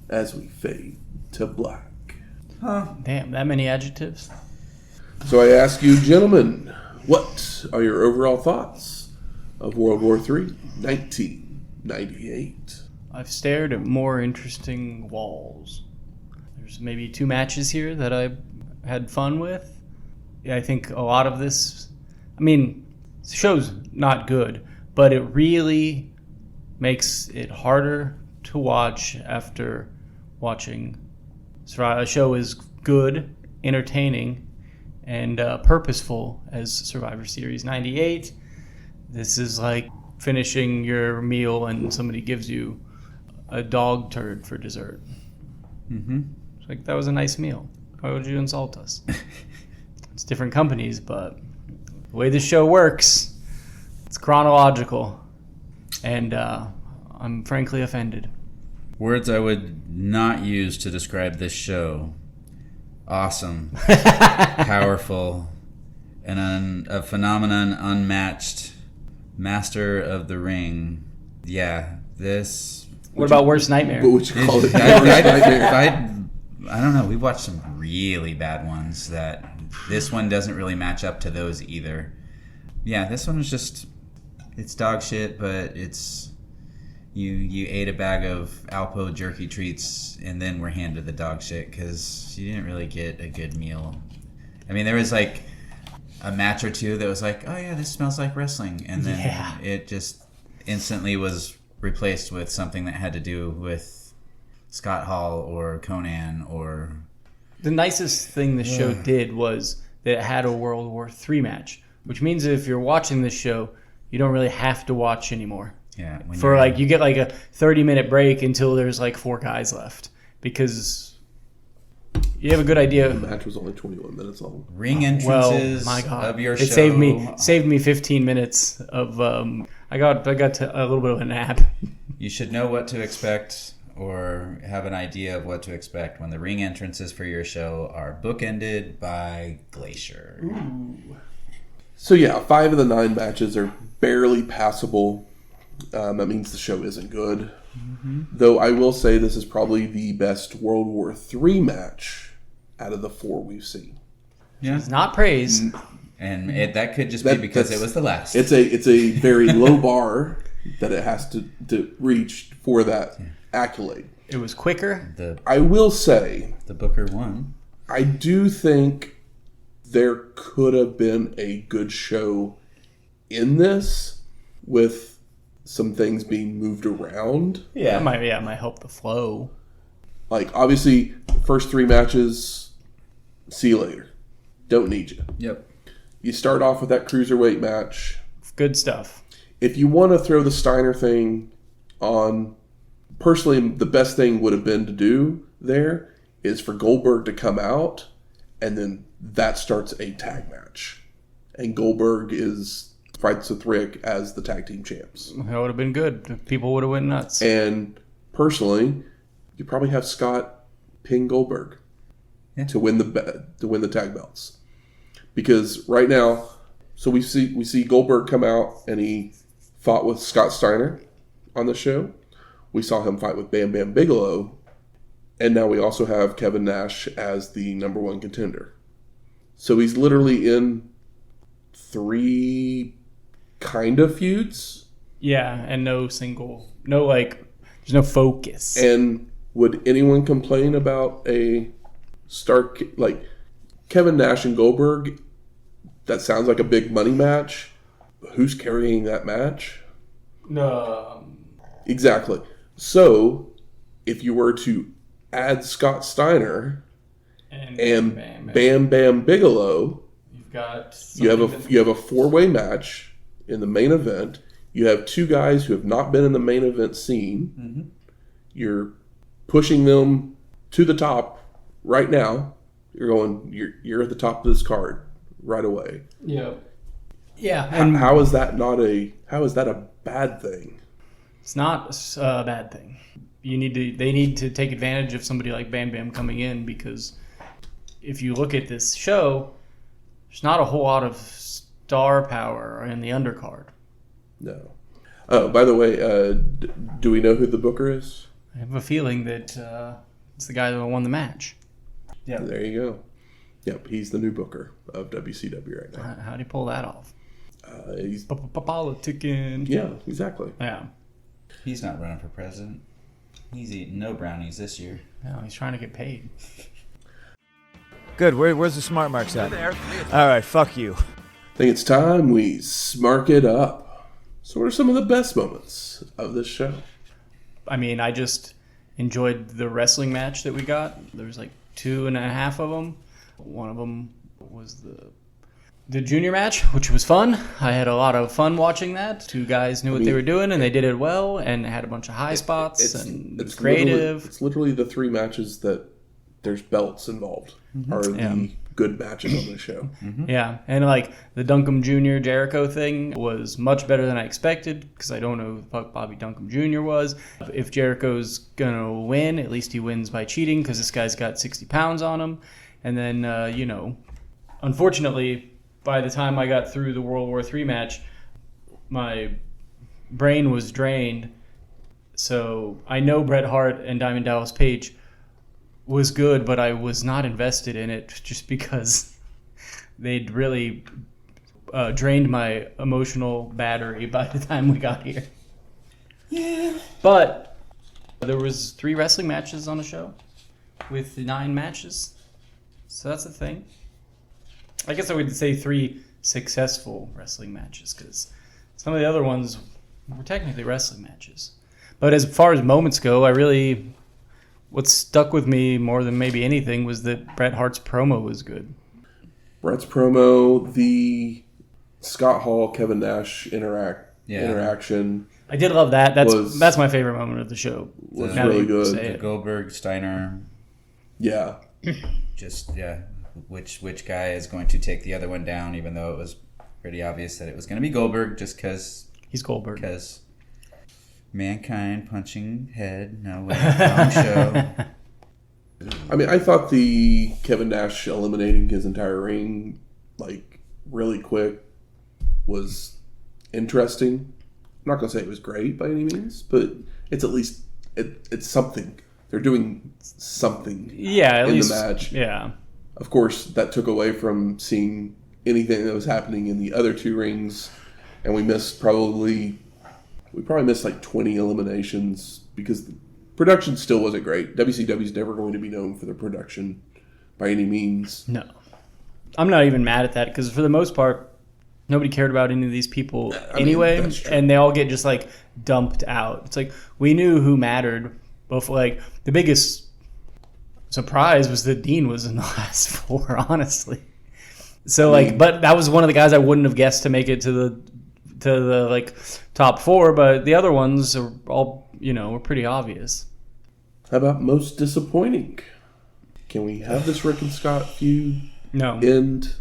as we fade to black. Huh. Damn, that many adjectives? So I ask you, gentlemen, what are your overall thoughts of World War III, 1998? I've stared at more interesting walls. There's maybe 2 matches here that I had fun with. Yeah, I think a lot of this, the show's not good, but it really makes it harder to watch after watching. A show is good, entertaining, and purposeful as Survivor Series 98. This is like finishing your meal and somebody gives you a dog turd for dessert. Mm-hmm. It's that was a nice meal. Why would you insult us? It's different companies, but the way this show works, it's chronological. And I'm frankly offended. Words I would not use to describe this show. Awesome. Powerful. And a phenomenon unmatched. Master of the ring. Yeah, this... What about Worst Nightmare? What would you call it? I don't know. We've watched some really bad ones that this one doesn't really match up to those either. Yeah, this one was just... It's dog shit, but it's... You ate a bag of Alpo jerky treats and then were handed the dog shit because you didn't really get a good meal. There was a match or two that was oh yeah, this smells like wrestling. And then It just instantly was replaced with something that had to do with Scott Hall or Konnan or... The nicest thing the show did was that it had a World War III match, which means that if you're watching this show, you don't really have to watch anymore. Yeah. You get a 30-minute break until there's 4 guys left because you have a good idea. The match was only 21 minutes long. Ring entrances my God. of your it show. saved me 15 minutes of I got to a little bit of a nap. You should know what to expect or have an idea of what to expect when the ring entrances for your show are bookended by Glacier. Ooh. So yeah, 5 of the 9 matches are barely passable. That means the show isn't good. Mm-hmm. Though I will say this is probably the best World War III match out of the 4 we've seen. Yeah. It's not praise. And that could just be because it was the last. It's a very low bar that it has to reach for that accolade. It was quicker. I will say... The Booker won. I do think there could have been a good show in this with some things being moved around. Yeah. It might help the flow. Like, obviously, first 3 matches, see you later. Don't need you. Yep. You start off with that Cruiserweight match. Good stuff. If you want to throw the Steiner thing on, personally, the best thing would have been to do there is for Goldberg to come out, and then that starts a tag match. And Goldberg fights with Rick as the tag team champs. That would have been good. People would have went nuts. And personally, you probably have Scott pin Goldberg to win the tag belts. Because right now, so we see Goldberg come out and he fought with Scott Steiner on the show. We saw him fight with Bam Bam Bigelow. And now we also have Kevin Nash as the number 1 contender. So he's literally in 3 kind of feuds. Yeah, and there's no focus. And would anyone complain about a Kevin Nash and Goldberg? That sounds like a big money match. Who's carrying that match? No. Exactly. So, if you were to add Scott Steiner and Bam Bam Bigelow, you have a 4-way match in the main event. You have 2 guys who have not been in the main event scene. Mm-hmm. You're pushing them to the top right now. You're at the top of this card right away. Yeah. Yeah. How is that a bad thing? It's not a bad thing. They need to take advantage of somebody like Bam Bam coming in, because if you look at this show, there's not a whole lot of star power in the undercard. No. Oh, by the way, do we know who the booker is? I have a feeling that it's the guy that won the match. Yeah. There you go. Yep, he's the new booker of WCW right now. How'd he pull that off? He's politicking. Yeah, exactly. Yeah. He's not running for president. He's eating no brownies this year. No, he's trying to get paid. Good. Where's the smart marks at? All right, fuck you. I think it's time we smark it up. So what are some of the best moments of this show? I mean, I just enjoyed the wrestling match that we got. There was 2.5 of them. One of them was the junior match, which was fun. I had a lot of fun watching that. 2 guys knew what they were doing, and they did it well, and had a bunch of high spots, and it was creative. It's literally the 3 matches that there's belts involved are the good matches on the show. Mm-hmm. Yeah, and the Duncum Jr. Jericho thing was much better than I expected, because I don't know who the fuck Bobby Duncum Jr. was. If Jericho's gonna win, at least he wins by cheating, because this guy's got 60 pounds on him. And then, unfortunately, by the time I got through the World War III match, my brain was drained. So I know Bret Hart and Diamond Dallas Page was good, but I was not invested in it just because they'd really drained my emotional battery by the time we got here. Yeah. But there was 3 wrestling matches on the show with 9 matches. So that's the thing. I guess I would say 3 successful wrestling matches, because some of the other ones were technically wrestling matches. But as far as moments go, what stuck with me more than maybe anything was that Bret Hart's promo was good. Bret's promo, the Scott Hall, Kevin Nash interaction. I did love that. That's my favorite moment of the show. Was really good. The Goldberg Steiner. Yeah. Just which guy is going to take the other one down, even though it was pretty obvious that it was going to be Goldberg, just because he's Goldberg. Because Mankind punching head. No way. Wrong show. I mean, I thought the Kevin Nash eliminating his entire ring, like, really quick was interesting. I'm not going to say it was great by any means, but it's at least, it's something. They're doing something at in least, the match. Yeah. Of course, that took away from seeing anything that was happening in the other two rings, and we probably missed like 20 eliminations because the production still wasn't great. WCW's never going to be known for their production by any means. No. I'm not even mad at that because for the most part, nobody cared about any of these people anyway, and they all get just like dumped out. It's like we knew who mattered. Both like the biggest surprise was that Dean was in the last four, honestly. So but that was one of the guys I wouldn't have guessed to make it to the like top four, but the other ones are all were pretty obvious. How about most disappointing? Can we have this Rick and Scott feud end?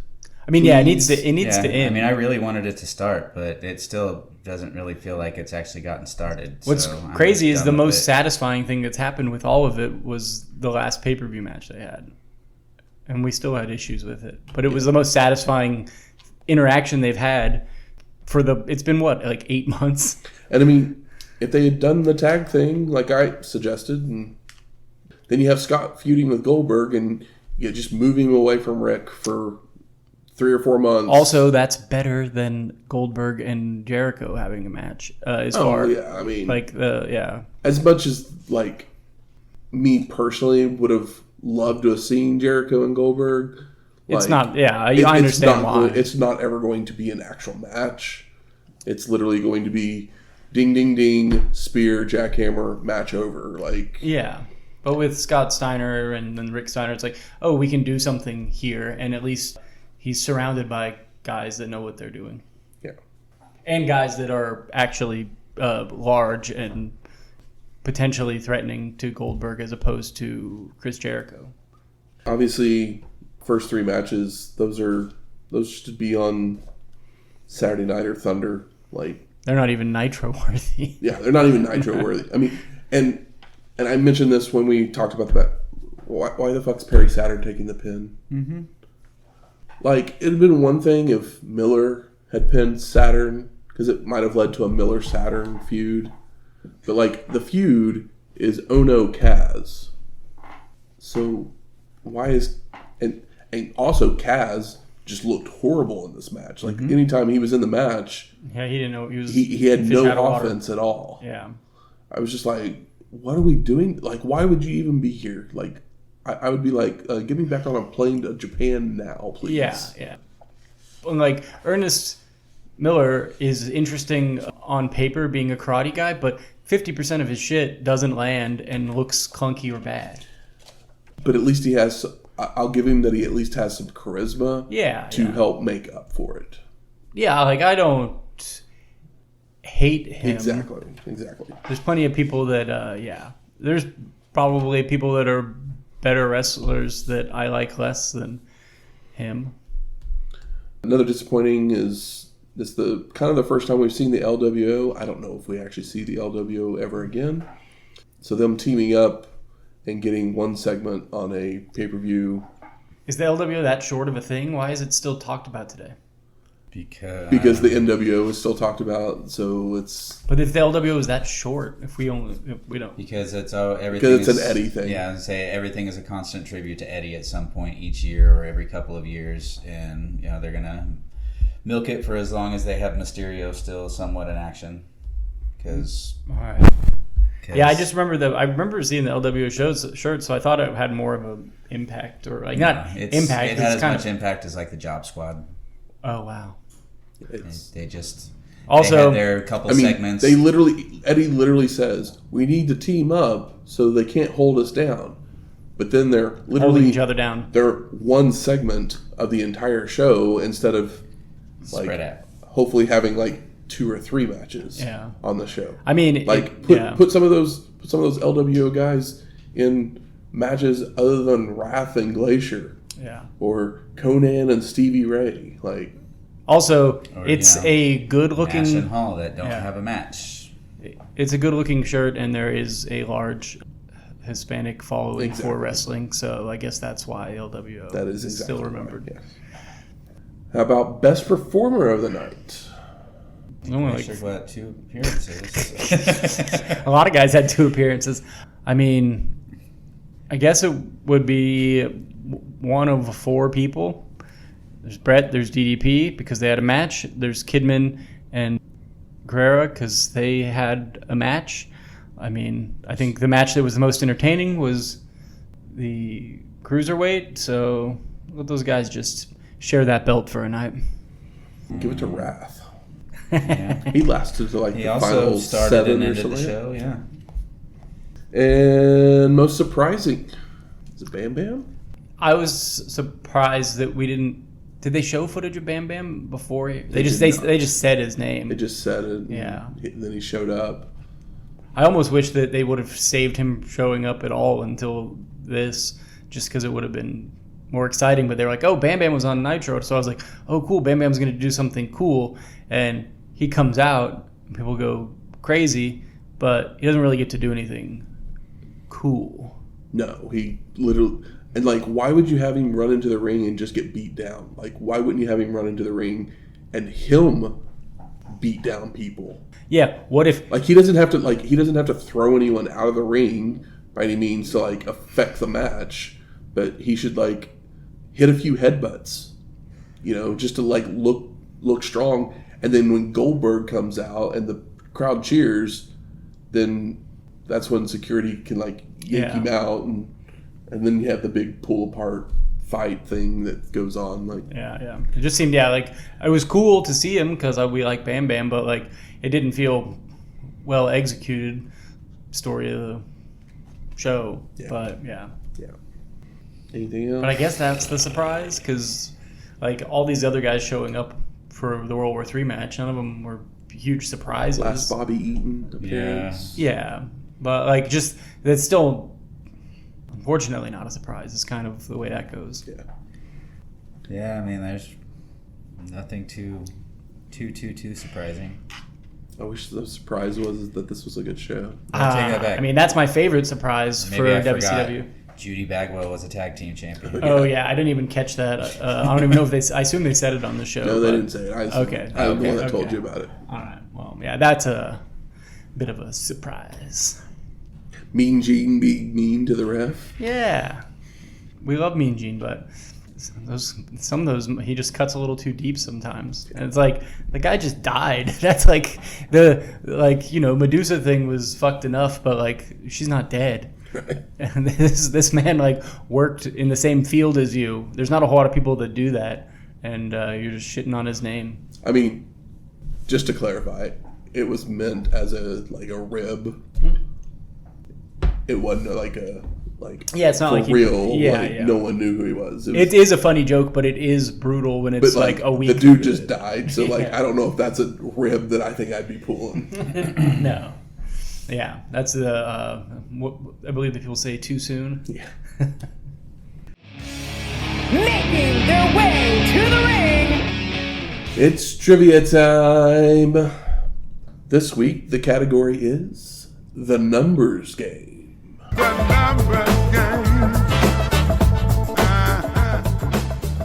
I mean, it needs to end. I mean, I really wanted it to start, but it still doesn't really feel like it's actually gotten started. What's crazy is the most satisfying thing that's happened with all of it was the last pay-per-view match they had. And we still had issues with it. But it was the most satisfying interaction they've had it's been what, like 8 months? And I mean, if they had done the tag thing like I suggested, and then you have Scott feuding with Goldberg and you just move him away from Rick for 3 or 4 months. Also, that's better than Goldberg and Jericho having a match. As much as like me personally would have loved to have seen Jericho and Goldberg. It's not. Yeah, I understand why. It's not ever going to be an actual match. It's literally going to be ding, ding, ding, spear, jackhammer, match over. But with Scott Steiner and then Rick Steiner, it's like, oh, we can do something here, and at least he's surrounded by guys that know what they're doing. Yeah. And guys that are actually large and potentially threatening to Goldberg as opposed to Chris Jericho. Obviously, first 3 matches, those should be on Saturday Night or Thunder. They're not even Nitro worthy. Yeah, they're not even Nitro worthy. I mean, and I mentioned this when we talked about that. Why the fuck's Perry Saturn taking the pin? Mm-hmm. It'd been one thing if Miller had pinned Saturn, because it might have led to a Miller-Saturn feud. But, the feud is Onoo Kaz. So, why is... And also, Kaz just looked horrible in this match. Anytime he was in the match... Yeah, he didn't know... He had no offense at all. Yeah. I was just like, what are we doing? Why would you even be here? I would be like, get me back on a plane to Japan now, please. Yeah. And Ernest Miller is interesting on paper being a karate guy, but 50% of his shit doesn't land and looks clunky or bad. But at least he has, I'll give him that he at least has some charisma to help make up for it. Yeah, I don't hate him. Exactly. There's plenty of people that, there's probably people that are better wrestlers that I like less than him. Another disappointing is this the first time we've seen the LWO. I don't know if we actually see the LWO ever again. So them teaming up and getting one segment on a pay-per-view. Is the LWO that short of a thing? Why is it still talked about today? Because the NWO is still talked about, so it's... But if the LWO is that short, if we don't... Because everything it's an Eddie thing. Yeah, I would say everything is a constant tribute to Eddie at some point each year or every couple of years, and they're going to milk it for as long as they have Mysterio still somewhat in action. Because... All right. Yeah, I just remember seeing the LWO shirt, so I thought it had more of an impact, or impact. It had as much impact as the Job Squad. Oh wow! They just also had their couple segments. Eddie literally says we need to team up so they can't hold us down, but then they're literally holding each other down. They're one segment of the entire show instead of spread out. Hopefully having 2 or 3 matches on the show. I mean, put some of those LWO guys in matches other than Wrath and Glacier. Yeah. Or Konnan and Stevie Ray. Also, it's a good-looking... Nash and Hall that don't have a match. it's a good-looking shirt, and there is a large Hispanic following for wrestling, so I guess that's why LWO that is exactly still remembered. Right, yes. How about best performer of the night? Only Sure, what, 2 appearances? a lot of guys had 2 appearances. I mean, I guess it would be one of 4 people. There's Bret, there's DDP because they had a match. There's Kidman and Guerrera because they had a match. I mean, I think the match that was the most entertaining was the Cruiserweight, so let those guys just share that belt for a night. Give it to Wrath. Yeah. He lasted to He the also final started 7 and or ended the something. show, yeah. And most surprising, is it Bam Bam? I was surprised that we didn't. Did they show footage of Bam Bam before? They just said his name. They just said it. Yeah. And then he showed up. I almost wish that they would have saved him showing up at all until this, just because it would have been more exciting. But they were like, "Oh, Bam Bam was on Nitro," so I was like, "Oh, cool! Bam Bam's going to do something cool." And he comes out, and people go crazy, but he doesn't really get to do anything cool. No, he literally... And, why would you have him run into the ring and just get beat down? Why wouldn't you have him run into the ring and him beat down people? Yeah, what if... He doesn't have to throw anyone out of the ring by any means to, affect the match. But he should, hit a few headbutts, just to, look strong. And then when Goldberg comes out and the crowd cheers, then that's when security can, yank him out. And then you have the big pull apart fight thing that goes on. Yeah. It just seemed, it was cool to see him because we like Bam Bam, but, it didn't feel well executed story of the show. Yeah. But, yeah. Anything else? But I guess that's the surprise because, all these other guys showing up for the World War III match, none of them were huge surprises. Last Bobby Eaton appearance. Yeah. But, that's still, unfortunately, not a surprise. It's kind of the way that goes. Yeah. Yeah, I mean, there's nothing too surprising. I wish the surprise was that this was a good show. I'll take that back. I mean, that's my favorite surprise for WCW. Judy Bagwell was a tag team champion. Oh yeah, I didn't even catch that. I don't even know if I assume they said it on the show. No, they didn't say it. I'm the one that told you about it. All right. Well, yeah, that's a bit of a surprise. Mean Gene being mean to the ref. Yeah, we love Mean Gene, but some of those he just cuts a little too deep sometimes, and it's the guy just died. That's Medusa thing was fucked enough, but she's not dead. Right. And this man worked in the same field as you. There's not a whole lot of people that do that, and you're just shitting on his name. I mean, just to clarify, it was meant as a rib. It wasn't it's not for real. Yeah. No one knew who he was. It is a funny joke, but it is brutal when it's a week. The dude just died, so I don't know if that's a rib that I think I'd be pulling. No. Yeah, that's what I believe that people say too soon. Yeah. Making their way to the ring. It's trivia time. This week, the category is the numbers game. The numbers game.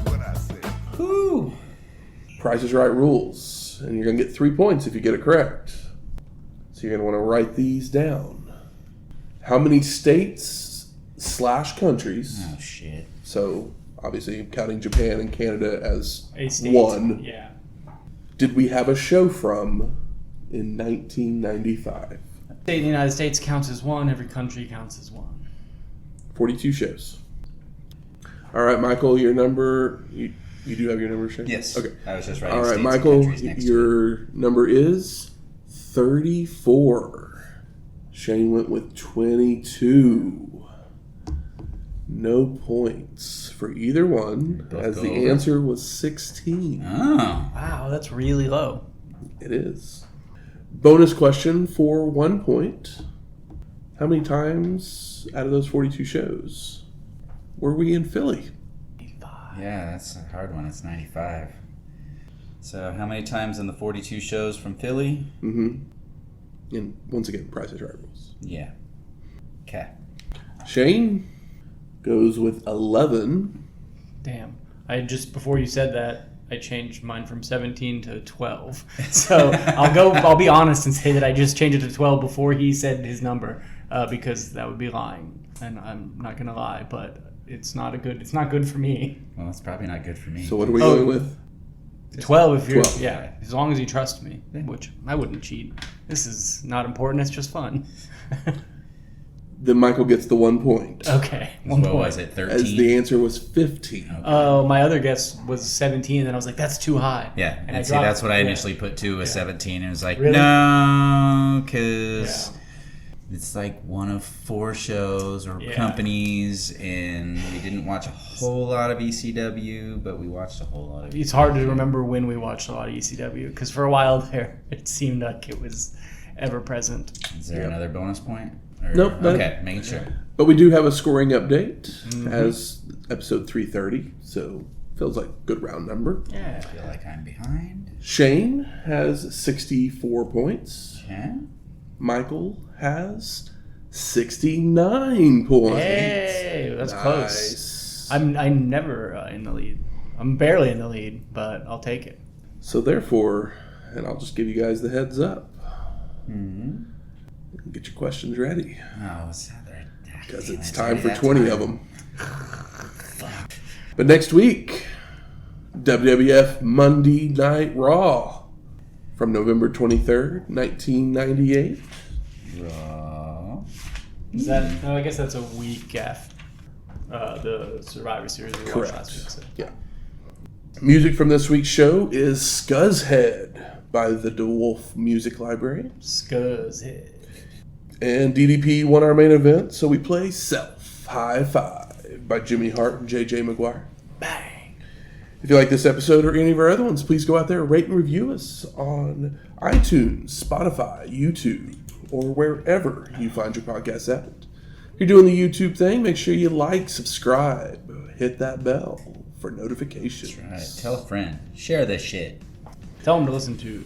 What I say. Whew. Price is Right rules, and you're going to get 3 points if you get it correct. So you're going to want to write these down. How many states / countries? Oh, shit. So, obviously, counting Japan and Canada as A state. one. Yeah. Did we have a show from in 1995? State in the United States counts as one. Every country counts as one. 42 shows. All right, Michael, your number... You do have your number, Shane? Yes. Okay. I was just writing All right, states and Michael, countries next to your number is 34. Shane went with 22. No points for either one, Both as go the over. answer was 16. it. Oh. Wow, that's really low. It is. Bonus question for 1 point. How many times out of those 42 shows were we in Philly? Yeah, that's a hard one. It's 95. So how many times in the 42 shows from Philly? Mm-hmm. And once again, Price is Right rules. Yeah. Okay. Shane goes with 11. Damn. Before you said that, I changed mine from 17 to 12. So I'll be honest and say that I just changed it to 12 before he said his number, because that would be lying. And I'm not going to lie, but it's not good for me. Well, that's probably not good for me. So what are we going with? 12 if you're 12. Yeah, as long as you trust me, which I wouldn't cheat. This is not important, it's just fun. Then Michael gets the 1 point. Okay, what was it, 13? As the answer was 15. Okay. Oh, my other guess was 17, and I was like, that's too high. Yeah, and see, that's what I initially put too, was 17. And it was like, Really? no, because it's like one of 4 shows or companies, and we didn't watch a whole lot of ECW, but we watched a whole lot of It's hard to remember when we watched a lot of ECW, because for a while there, it seemed like it was ever present. Is there another bonus point? Or, Nope. Okay, making sure. But we do have a scoring update as episode 330, so feels like a good round number. Yeah. I feel like I'm behind. Shane has 64 points. Okay. Michael has 69 points. Hey, that's close. I'm never in the lead. I'm barely in the lead, but I'll take it. So therefore, and I'll just give you guys the heads up. Mm-hmm. Get your questions ready. Oh, what's that? Because it's time for 20 of them. But next week, WWF Monday Night Raw from November 23rd, 1998. Raw. Is that? No, I guess that's a week after the Survivor Series we watched last week. So. Yeah. Music from this week's show is Scuzhead by the Wolfe Music Library. Scuzhead. And DDP won our main event, so we play Self High Five by Jimmy Hart and JJ Maguire. Bang. If you like this episode or any of our other ones, please go out there and rate and review us on iTunes, Spotify, YouTube, or wherever you find your podcast at. If you're doing the YouTube thing, make sure you like, subscribe, hit that bell for notifications. That's right. Tell a friend. Share this shit. Tell them to listen to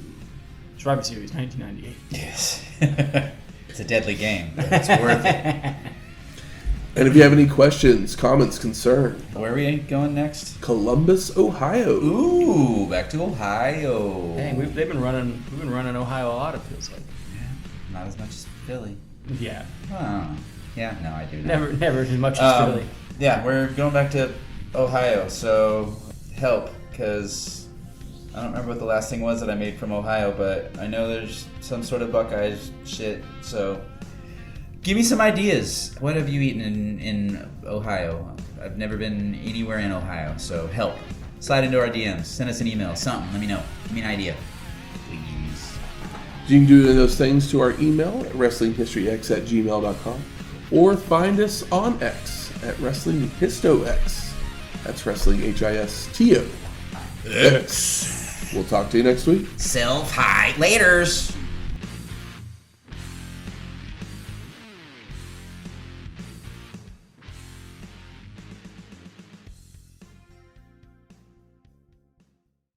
Survivor Series 1998. Yes. It's a deadly game, but it's worth it. And if you have any questions, comments, concerns, Where are we going next? Columbus, Ohio. Ooh, back to Ohio. Dang, we've been running Ohio a lot, it feels like. Yeah, not as much as Philly. Yeah. Oh, yeah, no, I do not. Never as much as Philly. Yeah, we're going back to Ohio, so help, because I don't remember what the last thing was that I made from Ohio, but I know there's some sort of Buckeyes shit, so give me some ideas. What have you eaten in Ohio? I've never been anywhere in Ohio, so help. Slide into our DMs, send us an email, something, let me know. Give me an idea, please. You can do any of those things to our email at wrestlinghistoryx@gmail.com or find us on X at WrestlingHistoX. That's Wrestling HISTO X. We'll talk to you next week. Self-high. Laters.